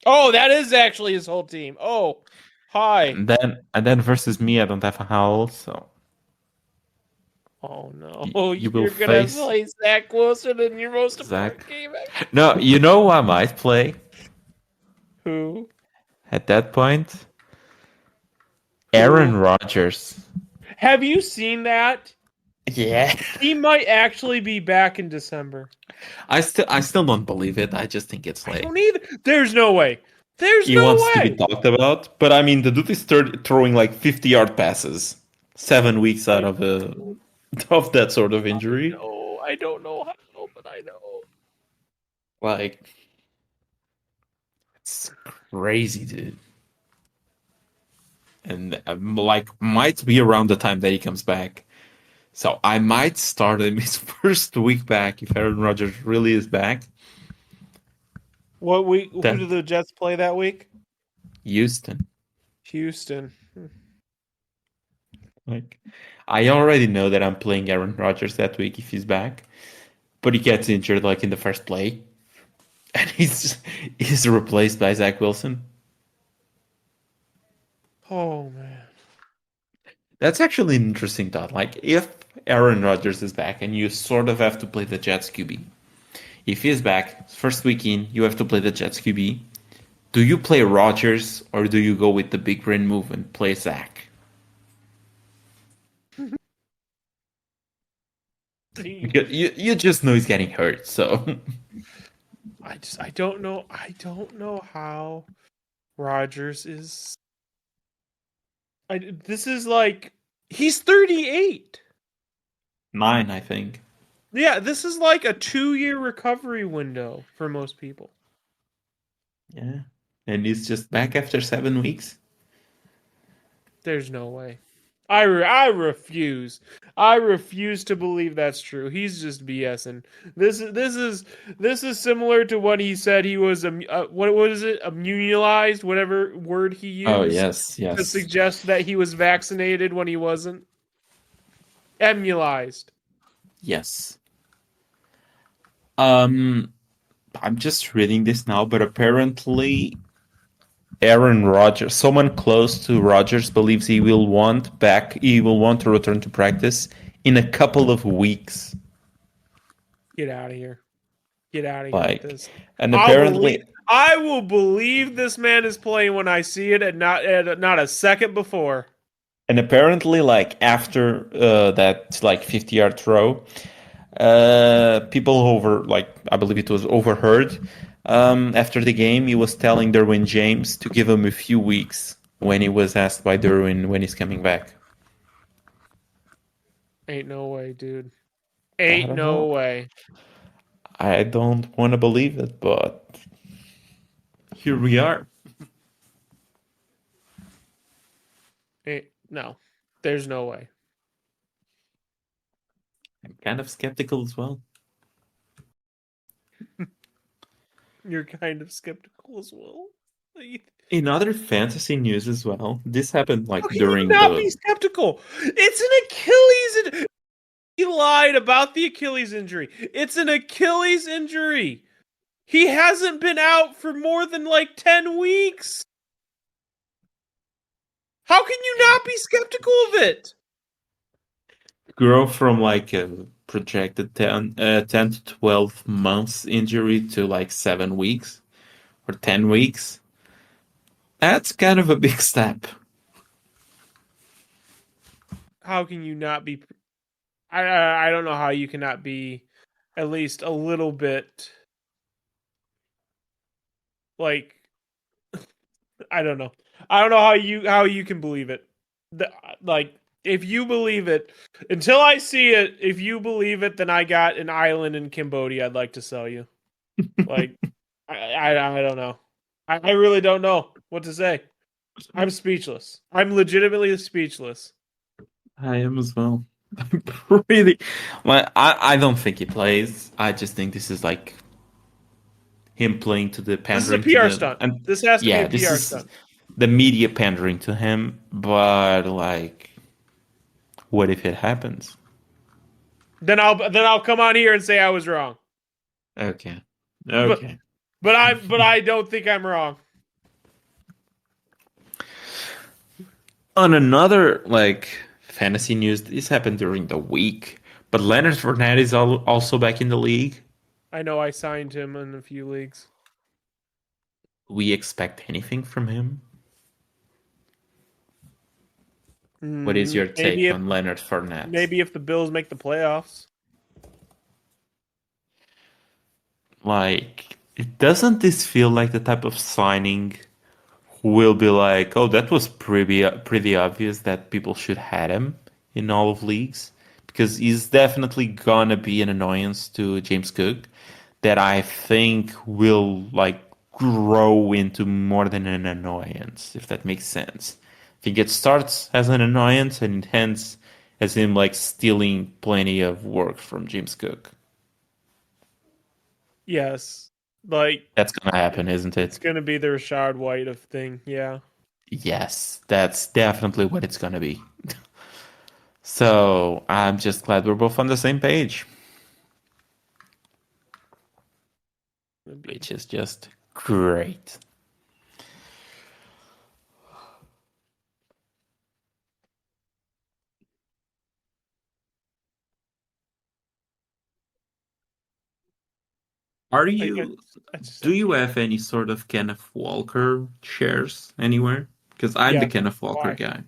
Oh, that is actually his whole team. Oh, hi. And then versus me, I don't have a Howell, so Oh no, you will you're gonna face play Zach Wilson in your most important Zach. game. No, you know who I might play Who? at that point? Aaron Who? Rodgers. Have you seen that? Yeah. He might actually be back in December. I still don't believe it. I just think it's I late. don't either. There's no way. There's He no wants to be way. talked about, but I mean, the dude is throwing like 50-yard passes, 7 weeks out of that sort of injury. No, I don't know how, but I know. Like, it's crazy, dude. And like, might be around the time that he comes back. So I might start him his first week back if Aaron Rodgers really is back. What week? Who Then did the Jets play that week? Houston. Houston. Like, I already know that I'm playing Aaron Rodgers that week if he's back, but he gets injured like in the first play, and he's replaced by Zach Wilson. Oh man. That's actually an interesting thought. Like, if Aaron Rodgers is back and you sort of have to play the Jets QB, if he's back, first week in, you have to play the Jets QB. Do you play Rodgers or do you go with the big brain move and play Zach? Because you just know he's getting hurt, so I don't know. I don't know how Rogers is. This is like he's 38. 9, I think. Yeah, this is like a 2-year recovery window for most people. Yeah, and he's just back after 7 weeks. There's no way. I refuse. I refuse to believe that's true. He's just BSing. This is similar to what he said he was what is it, immunized, whatever word he used. Oh yes, To yes, suggest that he was vaccinated when he wasn't. Immunized. yes. I'm just reading this now, but apparently Aaron Rodgers, someone close to Rodgers, believes he will want to return to practice in a couple of weeks. Get out of here. Get out of here Like, with this. and apparently, I will believe this man is playing when I see it, and not a second before. like after that like 50-yard throw, people I believe it was overheard. After the game, he was telling Derwin James to give him a few weeks when he was asked by Derwin when he's coming back. Ain't no way, dude. I Ain't don't no know. way. I don't want to believe it, but here we are. No. There's no way. I'm kind of skeptical as well. You're kind of skeptical as well. In other fantasy news as well, this happened like How can during you not the be skeptical? It's an Achilles. He lied about the Achilles injury. It's an Achilles injury. He hasn't been out for more than like 10 weeks. How can you not be skeptical of it? grow from like a projected 10 to 12 months injury to like 7 weeks or 10 weeks. That's kind of a big step. How can you not be? I don't know how you cannot be at least a little bit like I don't know. I don't know how you can believe it. Like if you believe it, until I see it, if you believe it, then I got an island in Cambodia I'd like to sell you. Like I don't know. I really don't know what to say. I'm speechless. I'm legitimately speechless. I am as well. Really, I don't think he plays. I just think this is like him playing to the This is a pandering PR to the stunt. and This has to yeah, be a PR stunt. the media pandering to him, but like, what if it happens? Then I'll come on here and say I was wrong. Okay. But Okay. I don't think I'm wrong. On another like fantasy news, this happened during the week, but Leonard Fournette is also back in the league. I know I signed him in a few leagues. We expect anything from him? What is your Maybe take on Leonard Fournette? if the Bills make the playoffs. Like, doesn't this feel like the type of signing who will be like, oh, that was pretty obvious that people should have him in all of leagues? Because he's definitely gonna be an annoyance to James Cook that I think will like grow into more than an annoyance, if that makes sense. I think it starts as an annoyance and it ends as him like stealing plenty of work from James Cook. Yes, like That's gonna happen, isn't it's it? gonna be the Rashad White of thing. Yeah. Yes, that's definitely what it's gonna be. So I'm just glad we're both on the same page, It'd be- which is just great. Are I, you I just Do you have any sort of Kenneth Walker shares anywhere? Because I'm the yes. Kenneth Walker Why? guy.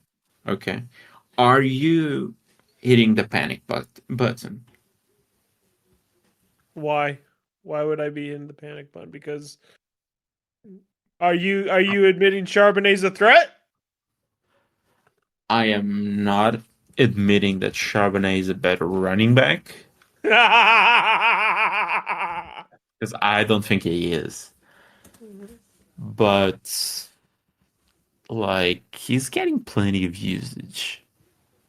Okay. Are you hitting the panic button? Why? Why would I be in the panic button? Because are you admitting Charbonnet's a threat? I am not admitting that Charbonnet is a better running back because I don't think he is. But like he's getting plenty of usage,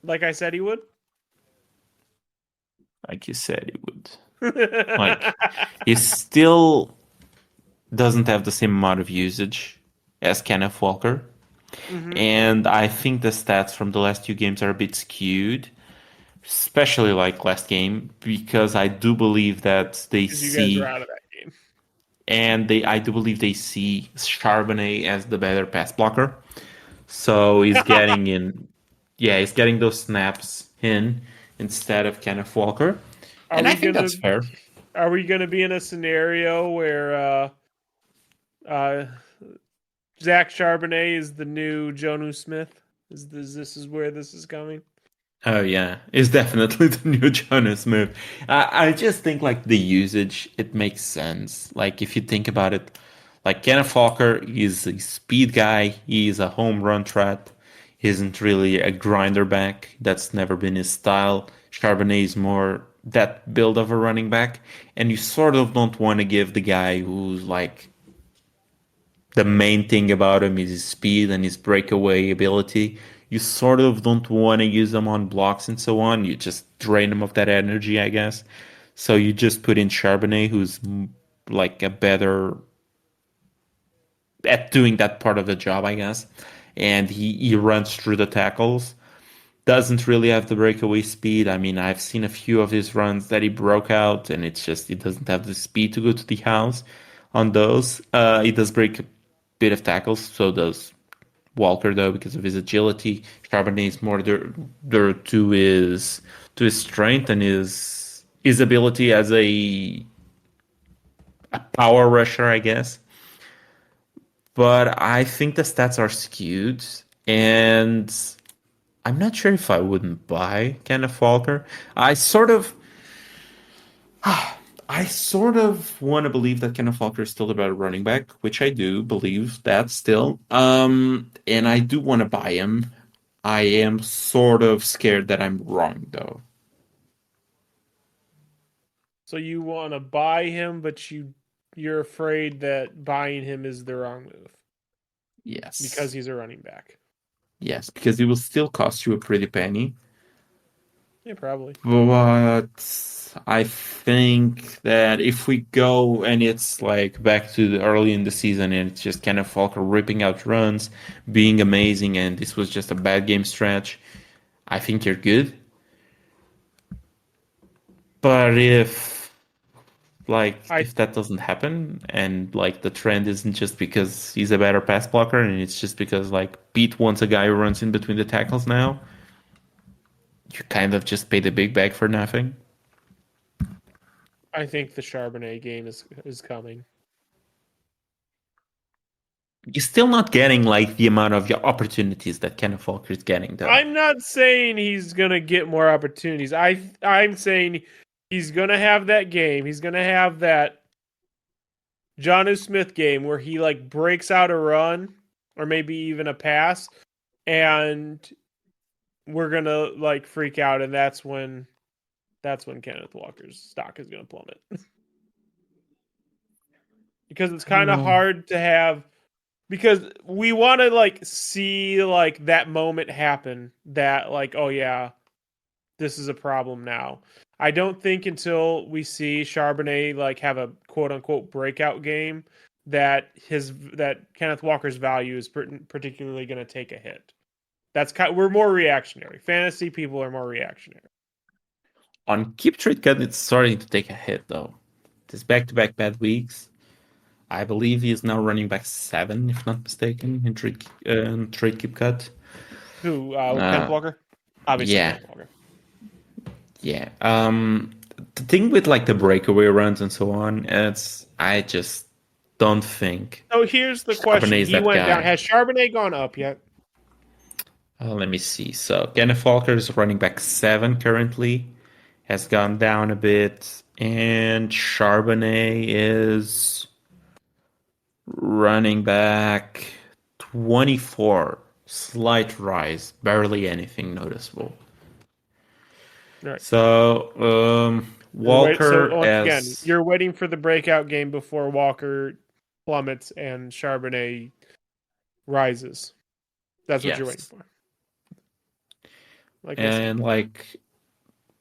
Like I said he would. like you said he would. Like he still doesn't have the same amount of usage as Kenneth Walker. Mm-hmm. And I think the stats from the last two games are a bit skewed, especially like last game, because I do believe that they Because you guys were see out of that game. and they I do believe they see Charbonnet as the better pass blocker. So he's getting in he's getting those snaps in instead of Kenneth Walker. Are And I we think gonna that's fair. are we gonna be in a scenario where uh Zach Charbonnet is the new Jonu Smith? Is where this is coming? Oh yeah, it's definitely the new Jonas move. I just think like the usage, it makes sense. Like if you think about it, like Kenneth Walker is a speed guy. He's a home run threat. He isn't really a grinder back. That's never been his style. Charbonnet is more that build of a running back, and you sort of don't want to give the guy who's like the main thing about him is his speed and his breakaway ability. You sort of don't want to use him on blocks and so on. You just drain him of that energy, I guess. So you just put in Charbonnet, who's like a better at doing that part of the job, I guess. And he runs through the tackles. Doesn't really have the breakaway speed. I mean, I've seen a few of his runs that he broke out, and it's just he doesn't have the speed to go to the house on those. He does break a bit of tackles, so does Walker though because of his agility. Charbonnet is more there to his strength and his ability as a power rusher, I guess. But I think the stats are skewed, and I'm not sure if I wouldn't buy Kenneth Walker. I sort of I sort of want to believe that Kenneth Walker is still a better running back, which I do believe that still. And I do want to buy him. I am sort of scared that I'm wrong though. So you want to buy him, but you're afraid that buying him is the wrong move because Yes. he's a running back. Yes, because it will still cost you a pretty penny. Yeah, probably. But I think that if we go and it's like back to the early in the season and it's just Kenneth Walker ripping out runs, being amazing, and this was just a bad game stretch, I think you're good. But I if that doesn't happen and like the trend isn't just because he's a better pass blocker and it's just because like Pete wants a guy who runs in between the tackles now, you kind of just pay the big bag for nothing. I think the Charbonnet game is coming. You're still not getting like the amount of your opportunities that Kenneth Walker is getting though. I'm not saying he's gonna get more opportunities. I'm saying he's gonna have that game. He's gonna have that Jonnu Smith game where he like breaks out a run or maybe even a pass, and we're gonna like freak out, and that's when Kenneth Walker's stock is gonna plummet. Because it's kind of hard to have, because we want to like see like that moment happen that like, oh yeah, this is a problem now. I don't think until we see Charbonnet like have a quote unquote breakout game that Kenneth Walker's value is particularly going to take a hit. We're more reactionary. Fantasy people are more reactionary. On Keep Trade Cut, it's starting to take a hit though. This back-to-back bad weeks. I believe he is now running back 7, if not mistaken, in trade keep cut. Who? Kenneth Walker? Obviously, yeah. Kenneth Walker. Yeah. The thing with like the breakaway runs and so on, I just don't think. So here's the question: Charbonnet is he that went guy. down. Has Charbonnet gone up yet? Let me see. So Kenneth Walker is running back 7 currently, has gone down a bit, and Charbonnet is running back 24. Slight rise, barely anything noticeable. Right. So Walker again, you're waiting for the breakout game before Walker plummets and Charbonnet rises. That's what you're waiting for.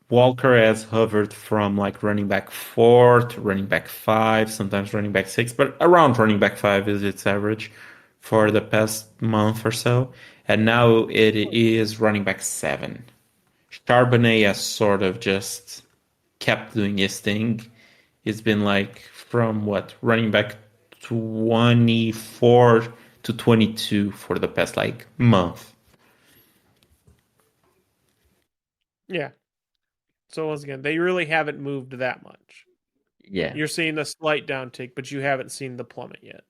Walker has hovered from like running back 4 to running back 5, sometimes running back 6, but around running back 5 is its average for the past month or so. And now it is running back 7. Charbonnet has sort of just kept doing his thing. He's been like from running back 24 to 22 for the past like month. Yeah. So once again, they really haven't moved that much. Yeah. You're seeing a slight downtick, but you haven't seen the plummet yet.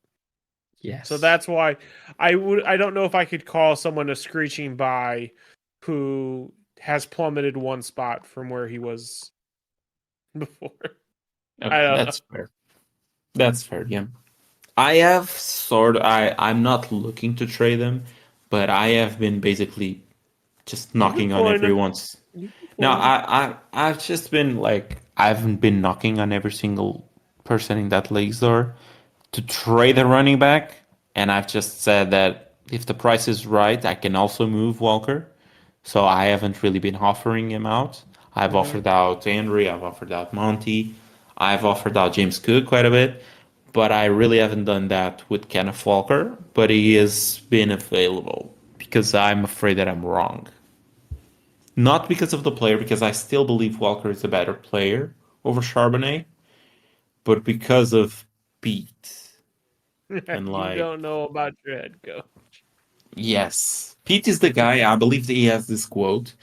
Yes. So that's why I don't know if I could call someone a screeching by who has plummeted one spot from where he was before. Okay, that's fair. That's fair, yeah. I'm not looking to trade them, but I have been basically just knocking on everyone's. No, I've just been like, I haven't been knocking on every single person in that league's door to trade a running back, and I've just said that if the price is right, I can also move Walker. So I haven't really been offering him out. I've offered out Henry, I've offered out Monty, I've offered out James Cook quite a bit, but I really haven't done that with Kenneth Walker, but he has been available because I'm afraid that I'm wrong. Not because of the player, because I still believe Walker is a better player over Charbonnet, but because of Pete. And you don't know about your head coach. Yes. Pete is the guy, I believe that he has this quote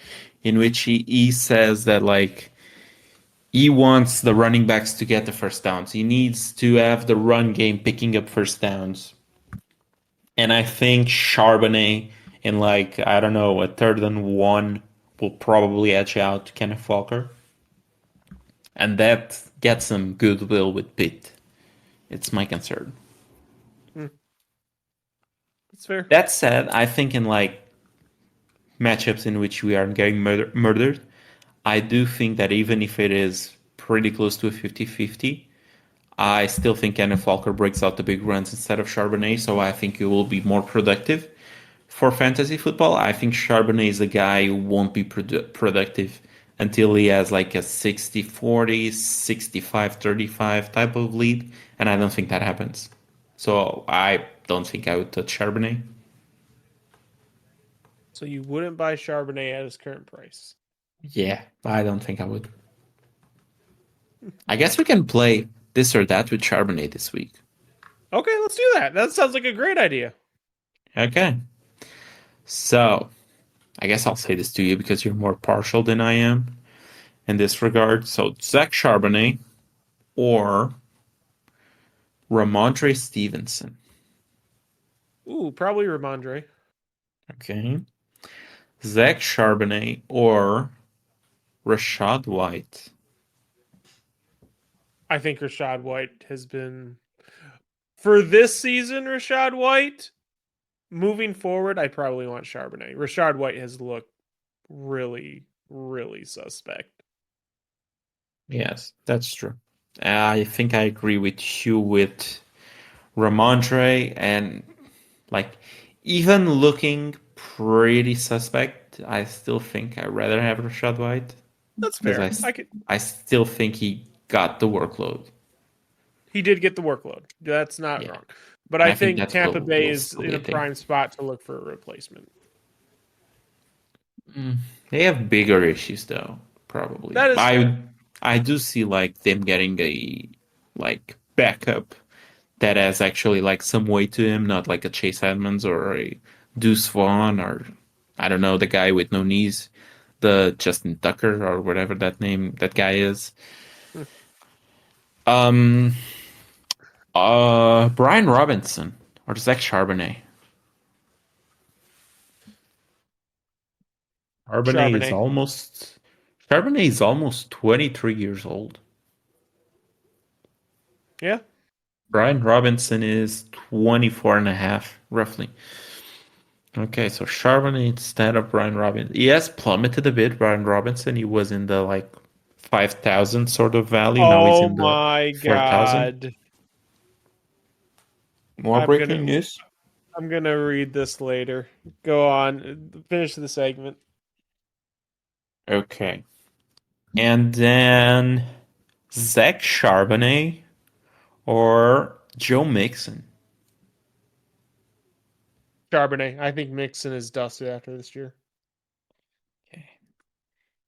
in which he says that like he wants the running backs to get the first downs. He needs to have the run game picking up first downs. And I think Charbonnet in like, I don't know, a 3rd and 1 will probably edge out Kenneth Walker. And that gets some goodwill with Pitt. It's my concern. That's fair. That said, I think in like matchups in which we are getting murdered, I do think that even if it is pretty close to a 50-50, I still think Kenneth Walker breaks out the big runs instead of Charbonnet, so I think he will be more productive. For fantasy football, I think Charbonnet is a guy who won't be productive until he has like a 60-40, 65-35 type of lead, and I don't think that happens. So I don't think I would touch Charbonnet. So you wouldn't buy Charbonnet at his current price. Yeah, I don't think I would. I guess we can play this or that with Charbonnet this week. Okay, let's do that. That sounds like a great idea. Okay. So I guess I'll say this to you because you're more partial than I am in this regard. So Zach Charbonnet or Ramondre Stevenson. Ooh, probably Ramondre. Okay. Zach Charbonnet or Rashad White. I think Rashad White has been for this season. Rashad White moving forward, I probably want Charbonnet. Rashad White has looked really, really suspect. Yes, that's true. I think I agree with you with Ramondre, and like even looking pretty suspect, I still think I'd rather have Rashad White That's because fair. I still think he got the workload. He did get the workload. That's not Yeah. wrong. But And I I think think that Tampa Bay will is still be in a a thing. prime spot to look for a replacement. They have bigger issues though, probably. That is fair. I do see like them getting a like backup that has actually like some weight to him, not like a Chase Edmonds or a Deuce Vaughn or I don't know, the guy with no knees, the Justin Tucker or whatever that guy is. Hmm. Um Brian Robinson or Zach Charbonnet. Charbonnet. Charbonnet is almost 23 years old. Yeah. Brian Robinson is 24 and a half, roughly. Okay, so Charbonnet instead of Brian Robinson. He has plummeted a bit, Brian Robinson. He was in the like 5,000 sort of value. Now he's Oh in the my 4,000. god. More I'm breaking gonna news. I'm gonna read this later. Go on. Finish the segment. Okay. And then Zach Charbonnet or Joe Mixon. Charbonnet. I think Mixon is dusted after this year. Okay.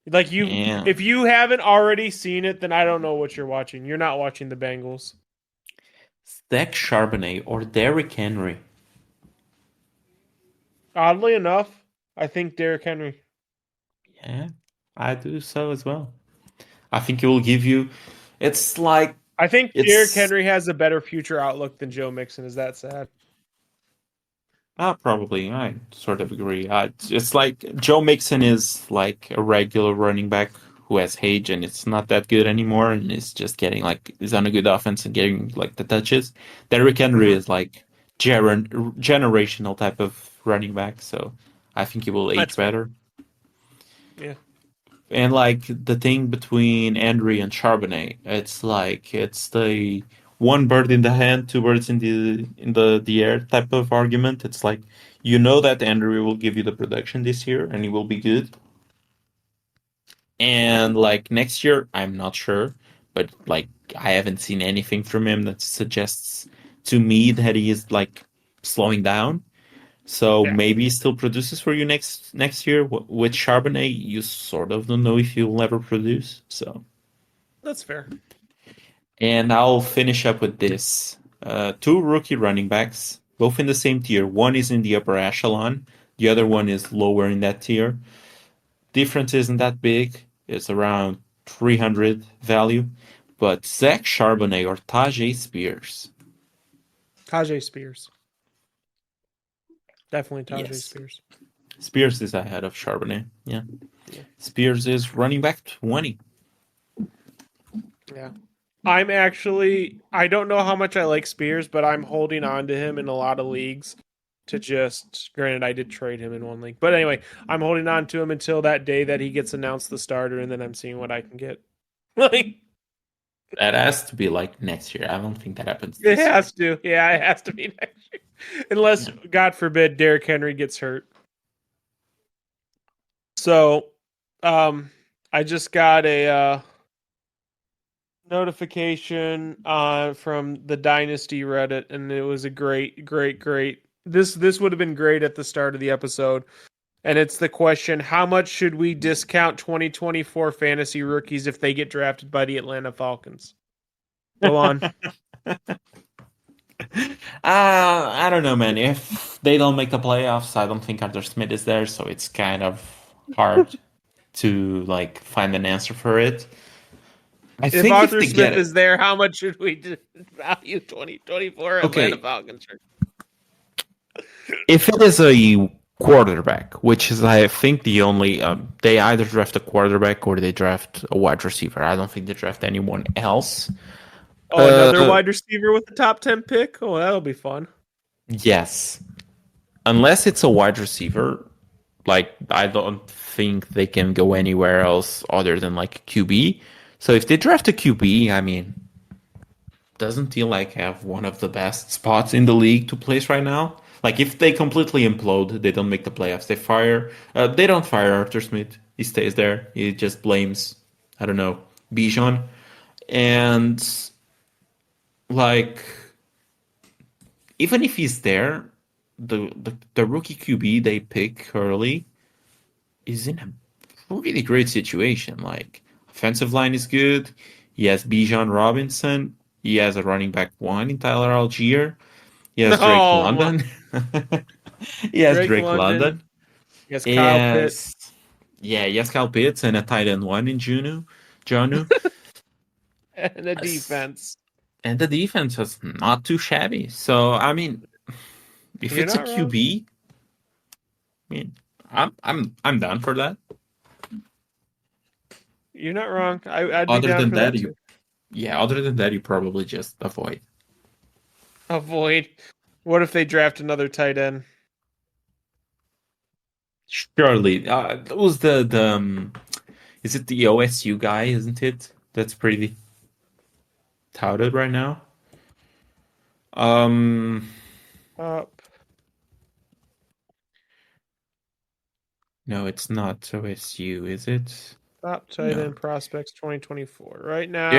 Like And if you haven't already seen it, then I don't know what you're watching. You're not watching the Bengals. Zach Charbonnet or Derrick Henry. Oddly enough, I think Derrick Henry. Yeah, I do so as well. I think it will give you. It's like I think Derrick it's Henry has a better future outlook than Joe Mixon. Is that sad? probably I sort of agree. It's like Joe Mixon is like a regular running back who has age and it's not that good anymore, and is just getting like is on a good offense and getting like the touches. Derrick Henry Mhm. is like generational type of running back, so I think he will age That's fair. better. Yeah. And like the thing between Henry and Charbonnet, it's like it's the one bird in the hand, two birds in the air type of argument. It's like you know that Henry will give you the production this year and he will be good. And like next year, I'm not sure, but like I haven't seen anything from him that suggests to me that he is like slowing down. So Yeah. maybe he still produces for you next year. With Charbonnet, you sort of don't know if he will ever produce. So, That's fair. and I'll finish up with this: two rookie running backs, both in the same tier. One is in the upper echelon, the other one is lower in that tier. Difference isn't that big. It's around 300 value. But Zach Charbonnet or Tajay Spears? Tajay Spears. Definitely Tajay Yes, Spears. Spears is ahead of Charbonnet. Yeah, Yeah. Spears is running back 20. Yeah. I don't know how much I like Spears, but I'm holding on to him in a lot of leagues to just, granted, I did trade him in one league. But anyway, I'm holding on to him until that day that he gets announced the starter, and then I'm seeing what I can get. Like, That has to be like next year. I don't think that happens it this year. has to. Yeah, it has to be next year. Unless, Yeah. God forbid, Derrick Henry gets hurt. So, um, I just got a notification from the Dynasty Reddit, and it was a great. This would have been great at the start of the episode. And it's the question, how much should we discount 2024 fantasy rookies if they get drafted by the Atlanta Falcons? Go on. I don't know, man. If they don't make the playoffs, I don't think Arthur Smith is there, so it's kind of hard to like find an answer for it. I If think Arthur they Smith get is there, how much should we value 2024 Okay. Atlanta Falcons? If it is a quarterback, which is I think the only they either draft a quarterback or they draft a wide receiver. I don't think they draft anyone else. Oh, another wide receiver with the top 10 pick? Oh, that'll be fun. Yes. Unless it's a wide receiver, like I don't think they can go anywhere else other than like QB. So if they draft a QB, I mean, doesn't he like have one of the best spots in the league to place right now? Like if they completely implode, they don't make the playoffs. They don't fire Arthur Smith. He stays there. He just blames, I don't know, Bijan. And like, even if he's there, the rookie QB they pick early is in a really great situation. Like, offensive line is good. He has Bijan Robinson. He has a running back one in Tyler Algier. He has Drake No, London. He has Drake London. Yes, Kyle Pitts. Yeah, he has Kyle Pitts and a tight end one in Jonu. And the defense. And the defense was not too shabby. So I mean, if You're it's a not wrong. QB, I mean, I'm down for that. You're not wrong. I'd be Other down than for that, that too. other than that, you probably just avoid. Avoid. What if they draft another tight end? Surely, that was the is it the OSU guy? Isn't it? That's pretty touted right now. Up. No, it's not OSU, is it? Top tight No. end prospects 2024. Right now,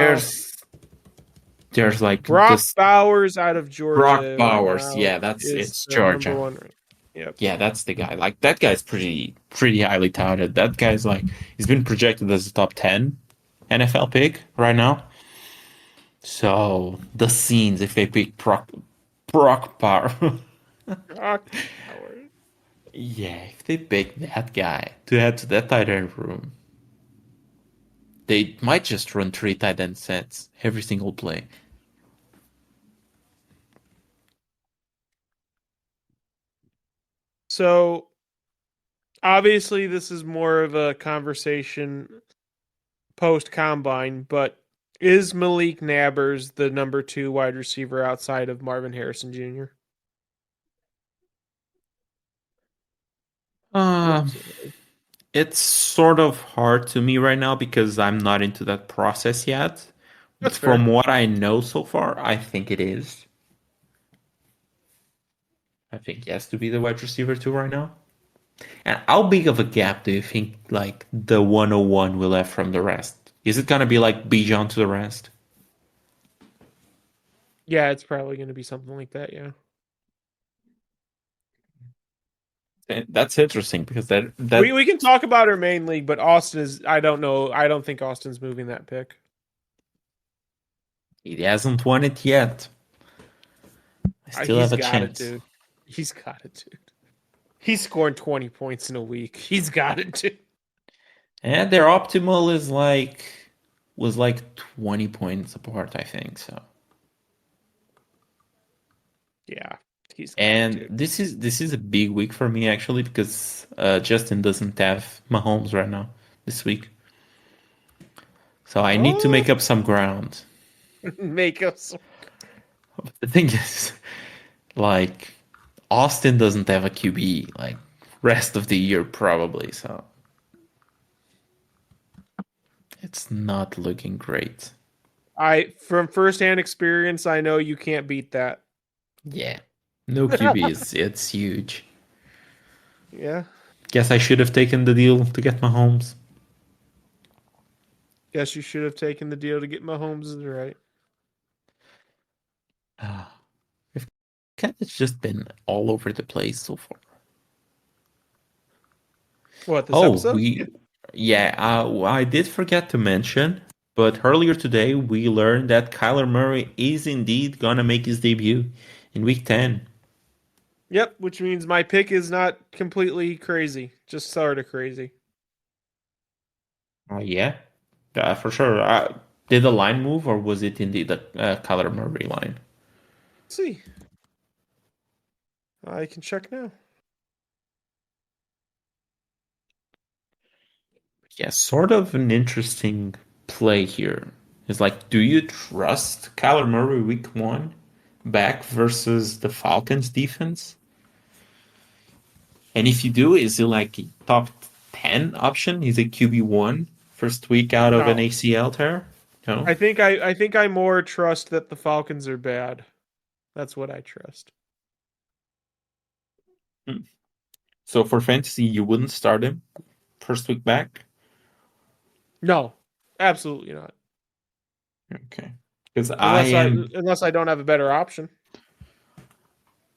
There's like Brock this Bowers out of Georgia. Brock Bowers. right now Yeah, is it's the Georgia. number one. Yep. Yeah, that's the guy. Like that guy's pretty highly touted. That guy's like he's been projected as a top 10 NFL pick right now. So the scenes if they pick Brock Bowers. Brock Bowers. Yeah, if they pick that guy to add to that tight end room, they might just run 3 tight end sets every single play. So, obviously, this is more of a conversation post combine, but is Malik Nabers the number 2 wide receiver outside of Marvin Harrison Jr.? It's sort of hard to me right now because I'm not into that process yet. That's From fair. what I know so far, I think it is. I think he has to be the wide receiver too right now. And how big of a gap do you think like the 101 will have from the rest? Is it gonna be like Bijan to the rest? Yeah, it's probably going to be something like that, yeah. And that's interesting because that We can talk about our main league, but Austin is I don't know. I don't think Austin's moving that pick. he hasn't won it yet. I still have a chance. It, dude. He's got it, dude. He's scoring 20 points in a week. He's got it, dude. And their optimal was like 20 points apart, I think so. Yeah, he's got And it, dude. this is a big week for me actually because Justin doesn't have Mahomes right now this week, so I need to make up some ground. Make up some. The thing is, like, Austin doesn't have a QB like rest of the year probably, so it's not looking great. From firsthand experience, I know you can't beat that. Yeah, no QBs. It's huge. Yeah. Guess I should have taken the deal to get Mahomes. Guess you should have taken the deal to get Mahomes right. We've kind of just been all over the place so far. What, this Oh, episode? I did forget to mention, but earlier today we learned that Kyler Murray is indeed gonna make his debut in Week 10. Yep, which means my pick is not completely crazy, just sort of crazy. Yeah, for sure. Did the line move, or was it indeed the Kyler Murray line? Let's see. I can check now. Yeah, sort of an interesting play here. It's like, do you trust Kyler Murray Week 1 back versus the Falcons defense? And if you do, is he like a top 10 option? He's a QB1 first week out of an No. ACL tear? No? I think I more trust that the Falcons are bad. That's what I trust. Hmm. So for fantasy, you wouldn't start him first week back? No, absolutely not. Okay. Because I am Unless I don't have a better option.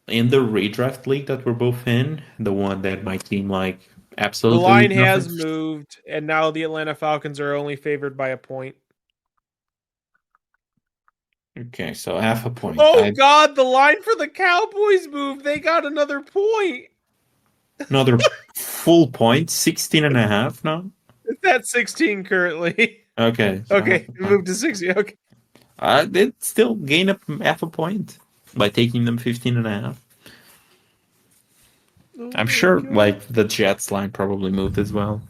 in the redraft league that we're both in, the one that my team like The absolutely line nothing. has moved, and now the Atlanta Falcons are only favored by a point. Okay, so half a point. Oh God, the line for the Cowboys moved. They got another point. Another full point, 16 and a half now. It's at 16 currently. Okay. So Okay, it moved to 60. Okay. I did still gain up half a point by taking them 15 and a half. Oh I'm my sure God. like the Jets line probably moved as well.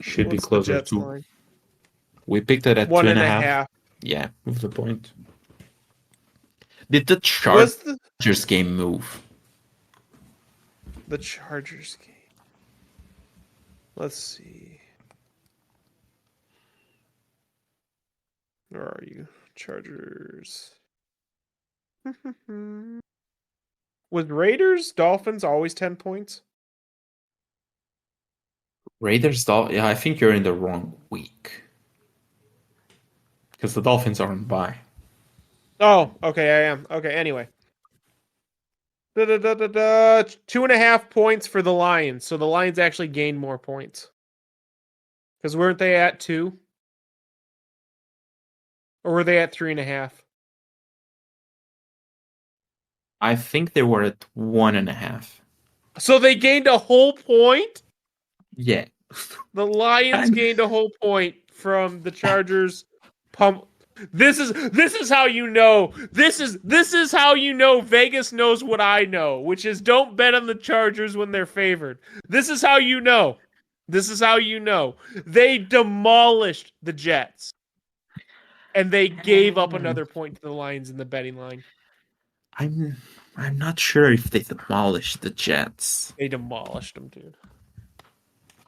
Should be What's the closer Jets to. line? We picked it at One two and and a a half. half. Yeah, move the point. Did the Was Chargers game move? the Chargers game? Let's see. Where are you? Chargers. Was Raiders Dolphins always 10 points? Raiders, yeah, I think you're in the wrong week. Because the Dolphins are on bye. Oh, okay, I am. Okay, anyway. 2.5 points for the Lions. So the Lions actually gained more points. Because weren't they at 2? Or were they at 3.5? I think they were at 1.5. So they gained a whole point? Yeah. The Lions gained a whole point from the Chargers pump. This is how you know. This is how you know Vegas knows what I know, which is don't bet on the Chargers when they're favored. This is how you know. This is how you know. They demolished the Jets. And they gave up another point to the Lions in the betting line. I'm not sure if they demolished the Jets. They demolished them, dude.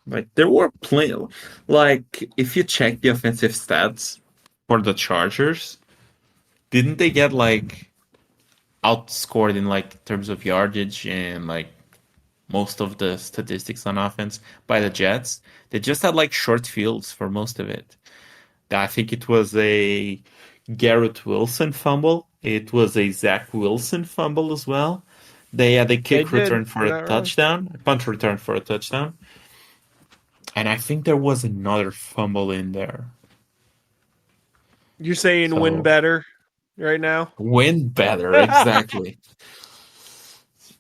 Like there were plenty. Like if you check the offensive stats for the Chargers, didn't they get like outscored in like terms of yardage and like most of the statistics on offense by the Jets? They just had like short fields for most of it. I think it was a Garrett Wilson fumble. It was a Zach Wilson fumble as well. They had a kick did. return for You're a not wrong. touchdown, a punt return for a touchdown. And I think there was another fumble in there. You're saying So, win better right now? win better, exactly.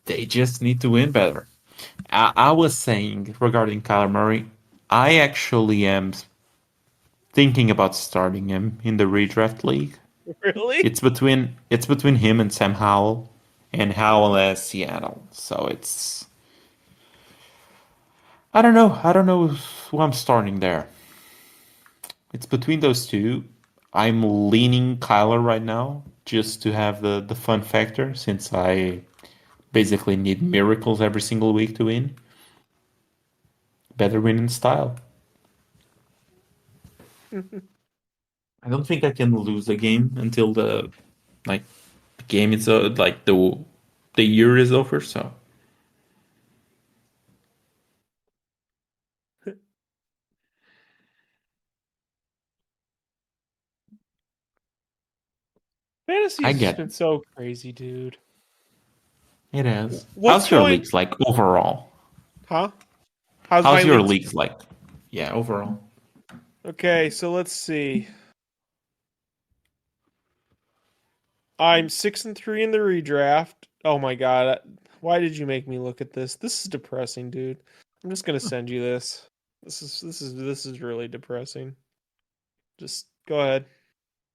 They just need to win better. I was saying regarding Kyler Murray, I actually am thinking about starting him in the redraft league. Really? It's between him and Sam Howell, and Howell as Seattle. So it's I don't know. I don't know who I'm starting there. It's between those two. I'm leaning Kyler right now just to have the fun factor since I basically need miracles every single week to win. Better win in style. I don't think I can lose a game until the like the game is like the year is over. So Fantasy's I just get been so crazy, dude. it is. What's How's your going? leagues like overall? Huh? How's my How's your leagues? leagues like? Yeah, overall. Okay, so let's see. I'm 6-3 in the redraft. Oh my god, why did you make me look at this? This is depressing, dude. I'm just gonna send you this. This is really depressing. Just go ahead.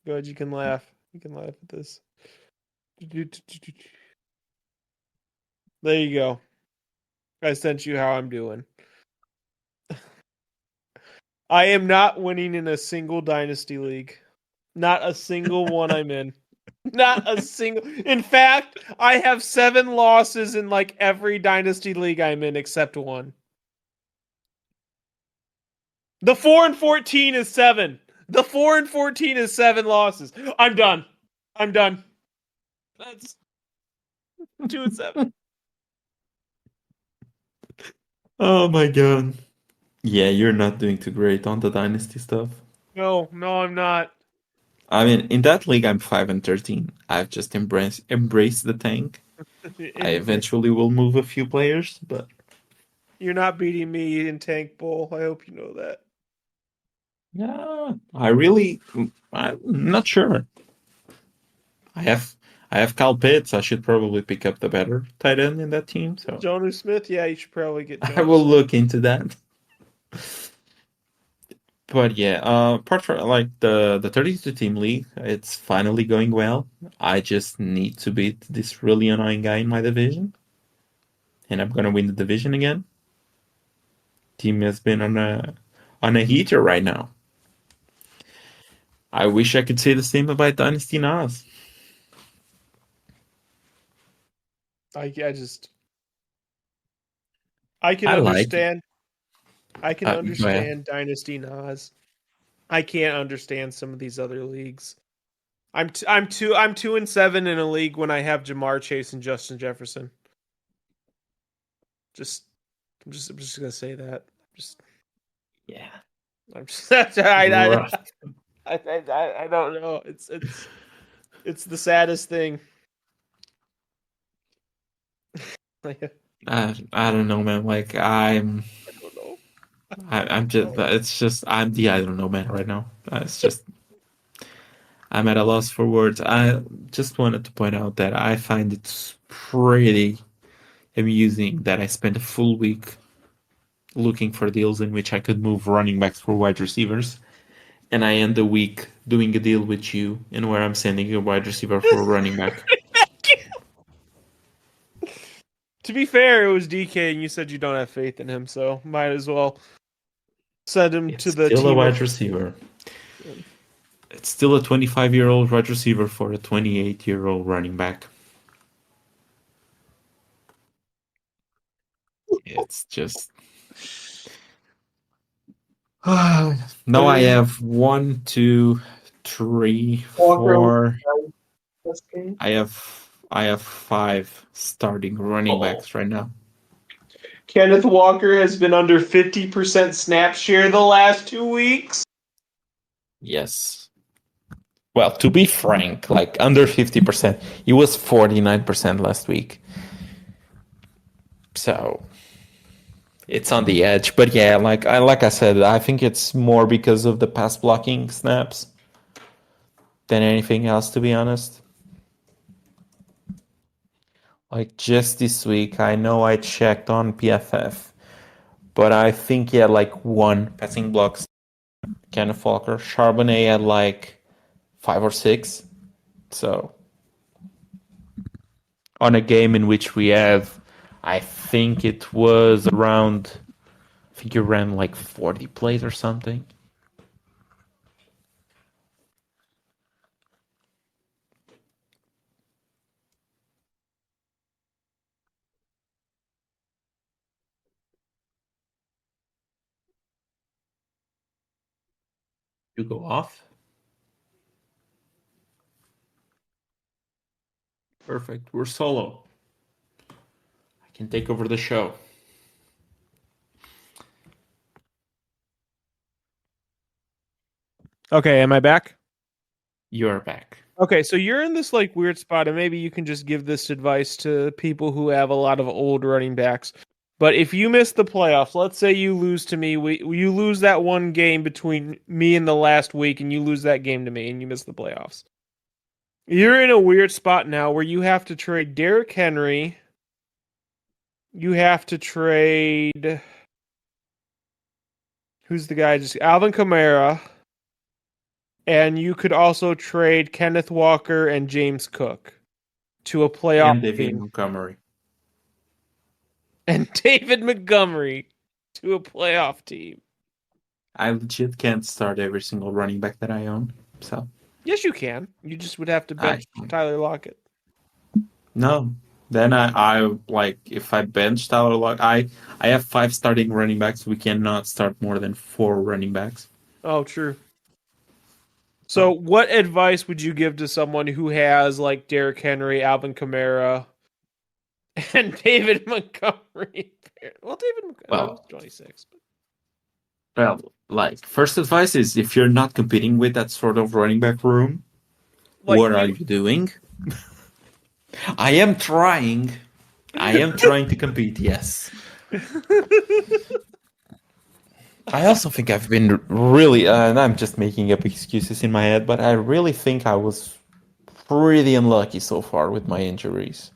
Go ahead. You can laugh. You can laugh at this. There you go. I sent you how I'm doing. I am not winning in a single dynasty league. Not a single one I'm in. Not a single. In fact, I have 7 losses in like every dynasty league I'm in except one. The 4-14 is 7. The 4-14 is 7 losses. I'm done. I'm done. That's 2-7. Oh my god. Yeah, you're not doing too great on the dynasty stuff. No, I'm not. I mean, in that league, I'm 5-13. I've just embraced the tank. I eventually will move a few players, but You're not beating me in Tank Bowl. I hope you know that. yeah, I'm not sure. I have I have Kyle Pitts. I should probably pick up the better tight end in that team. So Jonu Smith, yeah, you should probably get I Jonu will Smith. look into that. But yeah, apart from like the 32 team league, it's finally going well. I just need to beat this really annoying guy in my division, and I'm gonna win the division again. Team has been on a heater right now. I wish I could say the same about Dynasty Nas. I can I like it. understand. I can Go ahead. understand Dynasty Nas. I can't understand some of these other leagues. I'm 2-7 in a league when I have Jamar Chase and Justin Jefferson. Just I'm just gonna say that. Just Yeah, I'm just I rough. I don't know. It's the saddest thing. I I don't know, man. Like don't know. I'm just it's just I'm the I don't know man right now. It's just I'm at a loss for words. I just wanted to point out that I find it pretty amusing that I spent a full week looking for deals in which I could move running backs for wide receivers, and I end the week doing a deal with you in where I'm sending a wide receiver for a running back. To be fair, it was DK, and you said you don't have faith in him, so might as well send him to It's the still a team wide of. receiver. It's still a 25-year-old wide receiver for a 28-year-old running back. It's just now I have 1, 2, 3, Walker 4. this game. I have 5 starting running backs right now. Kenneth Walker has been under 50% snap share the last 2 weeks. Yes. Well, to be frank, like under 50%. He was 49% last week. So it's on the edge. But yeah, like I said, I think it's more because of the pass blocking snaps than anything else, to be honest. Like just this week, I know I checked on PFF, but I think he had like 1 passing blocks. Kenneth Walker. Charbonnet had like 5 or 6. So on a game in which we have, I think it was around, I think you ran like 40 plays or something. You go off. Perfect. We're solo. I can take over the show. Okay, am I back? You're back. Okay, so you're in this like weird spot, and maybe you can just give this advice to people who have a lot of old running backs. But if you miss the playoffs, let's say you lose to me, you lose that one game between me and the last week, and you lose that game to me, and you miss the playoffs. You're in a weird spot now where you have to trade Derrick Henry. You have to trade who's the guy? Just Alvin Kamara. And you could also trade Kenneth Walker and James Cook to a playoff And David team. Montgomery. And David Montgomery to a playoff team. I legit can't start every single running back that I own. So Yes, you can. You just would have to bench Tyler Lockett. no. Then I like if I bench Tyler Lockett, I have 5 starting running backs. We cannot start more than 4 running backs. Oh, true. So, what advice would you give to someone who has like Derrick Henry, Alvin Kamara, and David Montgomery? Well, David Montgomery was 26. Well, like first advice is if you're not competing with that sort of running back room, Like what are you doing? I am trying. I am trying to compete. Yes. I also think I've been really, and I'm just making up excuses in my head, but I really think I was pretty unlucky so far with my injuries.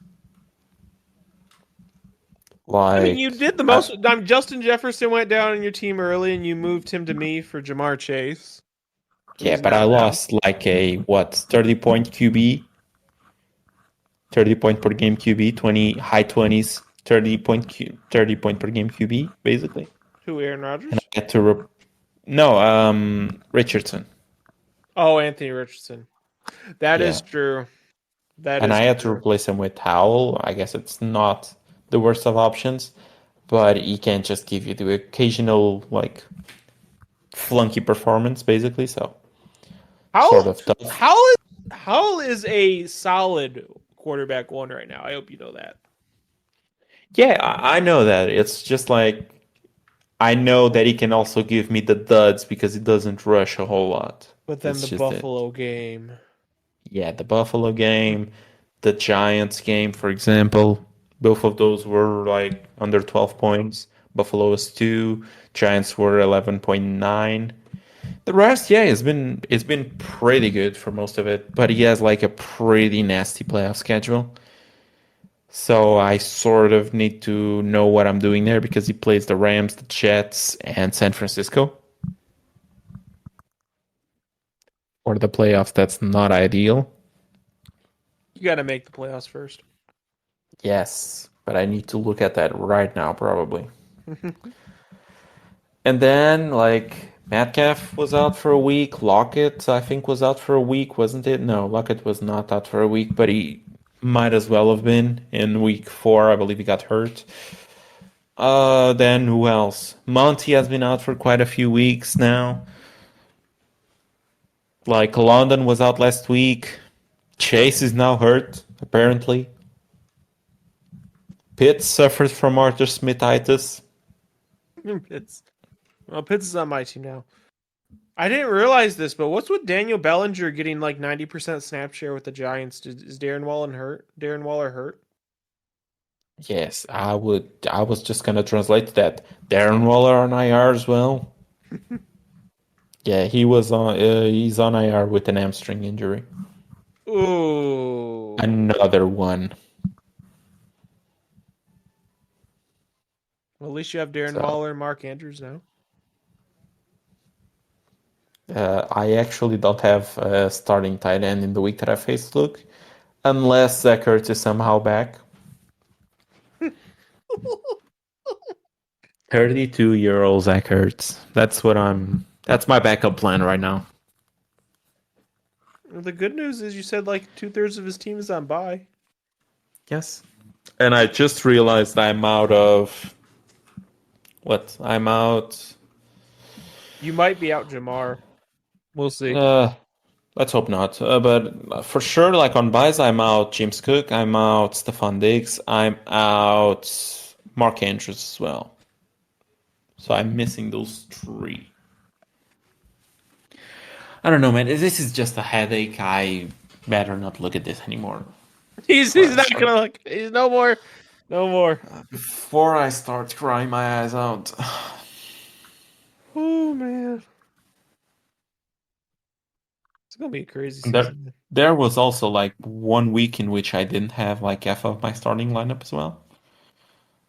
Like, I mean, you did the most. Justin Jefferson went down on your team early, and you moved him to me for Jamar Chase. Yeah, but I lost like a 30-point QB, 30-point per game QB, high 20s, 30-point per game QB, basically. Who, Aaron Rodgers? And I had to Richardson. Oh, Anthony Richardson. That is true. I had to replace him with Howell. I guess it's not the worst of options, but he can just give you the occasional like flunky performance, basically. So sort of tough. Howell is a solid quarterback one right now. I hope you know that. Yeah, I know that. It's just like I know that he can also give me the duds because he doesn't rush a whole lot. But then the Buffalo game. Yeah, the Buffalo game, the Giants game, for example. Both of those were like under 12 points. Buffalo was 2, Giants were 11.9. The rest, yeah, it's been pretty good for most of it, but he has like a pretty nasty playoff schedule. So I sort of need to know what I'm doing there because he plays the Rams, the Jets, and San Francisco. For the playoffs, that's not ideal. You got to make the playoffs first. Yes, but I need to look at that right now, probably. And then, like, Metcalf was out for a week. Lockett, I think, was out for a week, wasn't it? No, Lockett was not out for a week, but he might as well have been in week 4. I believe he got hurt. Then who else? Monty has been out for quite a few weeks now. Like, London was out last week. Chase is now hurt, apparently. Pitts suffers from Arthur Smithitis. Pitts is on my team now. I didn't realize this, but what's with Daniel Bellinger getting like 90% snap share with the Giants? Is Darren Waller hurt? Yes, I was just gonna translate that. Darren Waller on IR as well. Yeah, he's on IR with an hamstring injury. Ooh. Another one. Well, at least you have Darren Waller and Mark Andrews now. I actually don't have a starting tight end in the week that I faced Luke, unless Zach Ertz is somehow back. 32-year-old Zach Ertz. That's my backup plan right now. Well, the good news is you said like 2/3 of his team is on bye. Yes. And I just realized I'm out of... What? I'm out... You might be out Jamar. We'll see. Let's hope not. But for sure, like on buys, I'm out James Cook, I'm out Stephon Diggs, I'm out Mark Andrews as well. So I'm missing those 3. I don't know, man. This is just a headache. I better not look at this anymore. He's not gonna look. He's no more. No more. Before I start crying my eyes out. Oh man. It's gonna be a crazy And season. there was also like 1 week in which I didn't have like half of my starting lineup as well.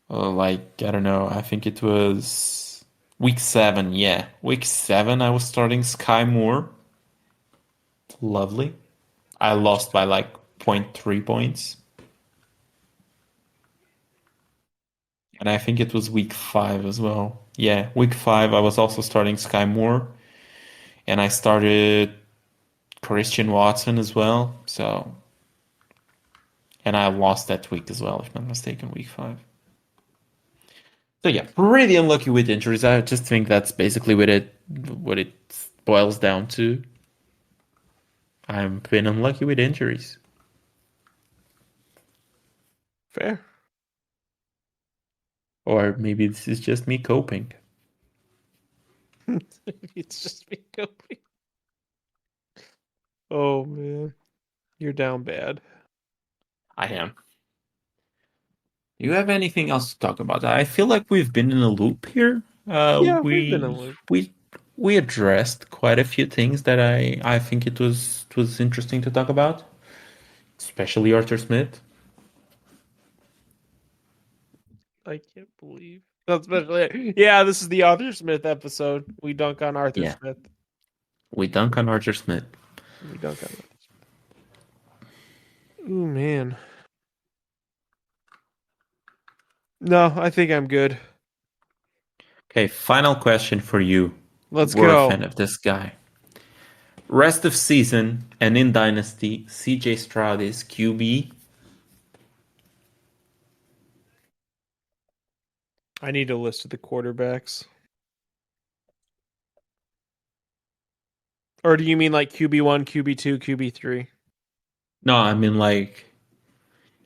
Like, I don't know, I think it was week 7. Yeah, week 7, I was starting Sky Moore. Lovely. I lost by like 0.3 points. And I think it was week 5 as well. Yeah, week 5, I was also starting Sky Moore. And I started Christian Watson as well. So, and I lost that week as well, if I'm not mistaken, week 5. So yeah, pretty unlucky with injuries. I just think that's basically what it boils down to. I've been unlucky with injuries. Fair. Or maybe this is just me coping. It's just me coping. Oh man, you're down bad. I am. Do you have anything else to talk about? I feel like we've been in a loop here. Yeah, we've been in a loop. We addressed quite a few things that I think it was interesting to talk about, especially Arthur Smith. I can't believe. Especially, yeah, this is the Arthur Smith episode. We dunk on Arthur Yeah. Smith. We dunk on Arthur Smith. We dunk on Arthur Smith. Ooh man. No, I think I'm good. Okay, final question for you. Let's We're a go. fan of this guy. Rest of season and in Dynasty, CJ Stroud is QB. I need a list of the quarterbacks. Or do you mean like QB1, QB2, QB3? No, I mean like,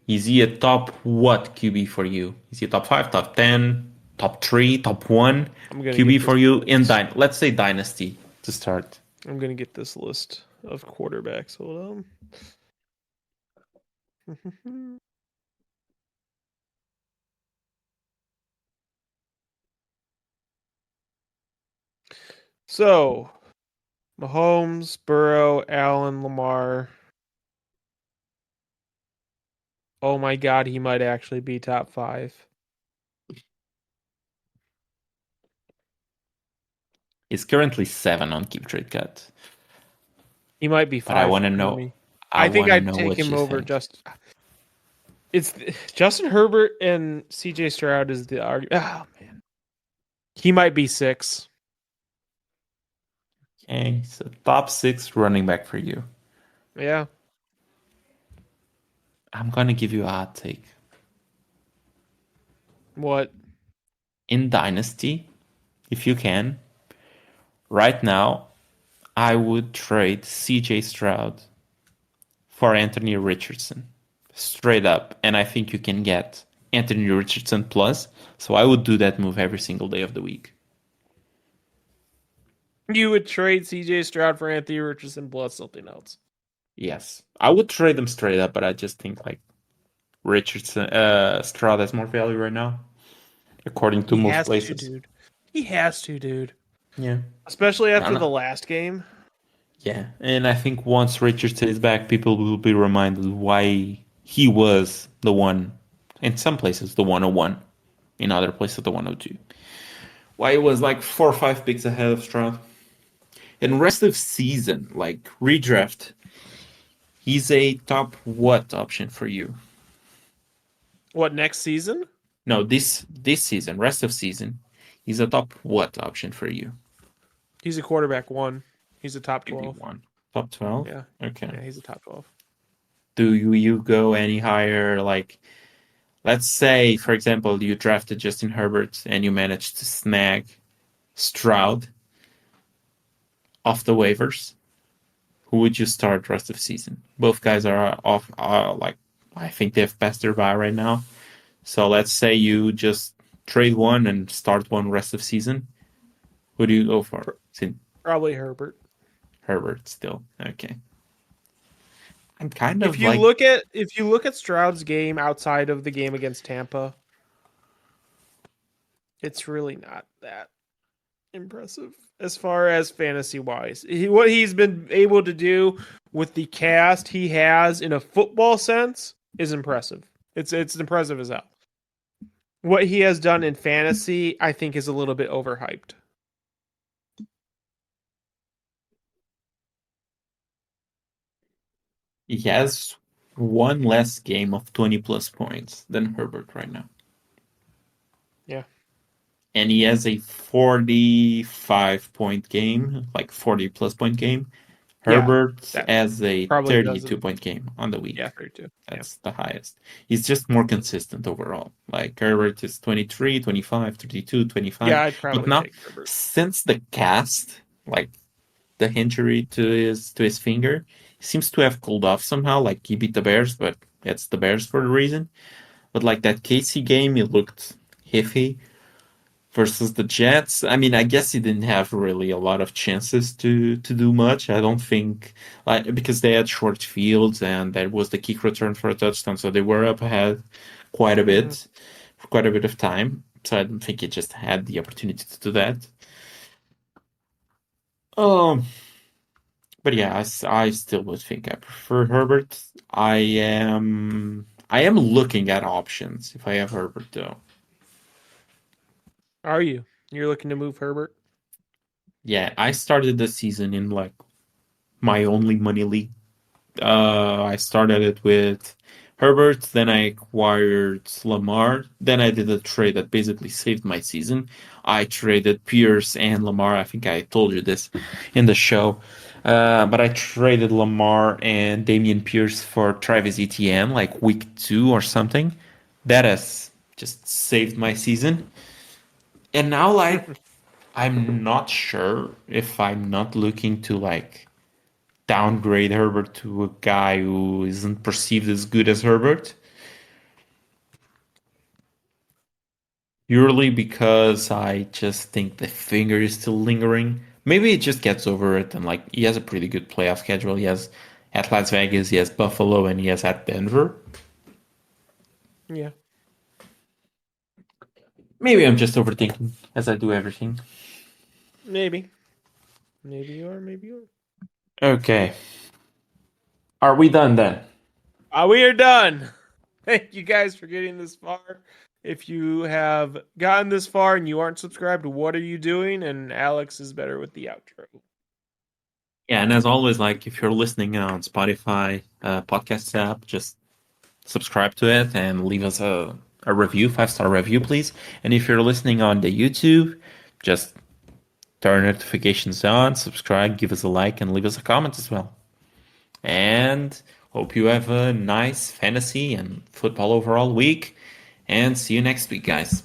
is he a top what QB for you? Is he top 5, top 10, top 3, top 1 I'm gonna QB get for this you in list. let's say Dynasty to start. I'm gonna get this list of quarterbacks. Hold on. So, Mahomes, Burrow, Allen, Lamar. Oh my God, he might actually be top 5. He's currently 7 on Keep Trade Cut. He might be But I 5 want to for know. me. I I think want to I'd know take what him you over think. It's Justin Herbert and CJ Stroud is the argument. Oh man, he might be 6. Okay, so top 6 running back for you. Yeah. I'm gonna give you a hot take. What? In Dynasty, if you can, right now, I would trade CJ Stroud for Anthony Richardson. Straight up. And I think you can get Anthony Richardson plus. So I would do that move every single day of the week. You would trade CJ Stroud for Anthony Richardson plus something else. Yes. I would trade them straight up, but I just think like Richardson Stroud has more value right now. According to He most has to, places. dude. He has to, dude. Yeah. Especially after No. the last game. Yeah. And I think once Richardson is back, people will be reminded why he was the one, in some places, the 101. In other places, the 102. Why it was like 4 or 5 picks ahead of Stroud. And rest of season, like redraft, he's a top what option for you? What, next season? No, this season, rest of season, he's a top what option for you? He's a quarterback 1. He's a top 12. QB1. Top 12? Yeah. Okay. Yeah, he's a top 12. Do you go any higher? Like, let's say, for example, you drafted Justin Herbert and you managed to snag Stroud off the waivers. Who would you start rest of season? Both guys are off. Like, I think they've passed their bye right now. So let's say you just trade one and start one rest of season. Who do you go for? Probably Herbert. Herbert still. Okay. I'm kind If of you like, look at Stroud's game outside of the game against Tampa, it's really not that impressive as far as fantasy wise. What he's been able to do with the cast he has in a football sense is impressive. It's impressive as hell. What he has done in fantasy, I think, is a little bit overhyped. he has one less game of 20 plus points than Herbert right now. Yeah. And he has a 45-point game, like 40 plus point game. Yeah, Herbert that has a probably 32 doesn't. point game on the Yeah, week. 32. Yeah. That's the highest. He's just more consistent overall. Like Herbert is 23, 25, 32, 25. Yeah, I'd But probably now, take Herbert. since the cast, like the injury to his finger, seems to have cooled off somehow. Like he beat the Bears, but it's the Bears for a reason. But like that Casey game, he looked iffy versus the Jets. I mean, I guess he didn't have really a lot of chances to do much. I don't think like because they had short fields and that was the kick return for a touchdown, so they were up ahead quite a Mm-hmm. bit for quite a bit of time. So I don't think he just had the opportunity to do that. Um, but yeah, I still would think I prefer Herbert. I am looking at options if I have Herbert though. Are you? You're looking to move Herbert? Yeah, I started the season in like my only money league. I started it with Herbert, then I acquired Lamar, then I did a trade that basically saved my season. I traded Pierce and Lamar. I think I told you this in the show. But I traded Lamar and Damian Pierce for Travis Etienne like week 2 or something. That has just saved my season. And now, like, I'm not sure if I'm not looking to like downgrade Herbert to a guy who isn't perceived as good as Herbert. Purely because I just think the finger is still lingering. Maybe it just gets over it and like he has a pretty good playoff schedule. He has at Las Vegas, he has Buffalo, and he has at Denver. Yeah. Maybe I'm just overthinking as I do everything. Maybe. Maybe you are, maybe you Okay. Are we done then? are. We are done. Thank you guys for getting this far. If you have gotten this far and you aren't subscribed, what are you doing? And Alex is better with the outro. Yeah, and as always, like if you're listening on Spotify podcast app, just subscribe to it and leave us a review, 5-star review, please. And if you're listening on the YouTube, just turn notifications on, subscribe, give us a like, and leave us a comment as well. And hope you have a nice fantasy and football overall week. And see you next week, guys.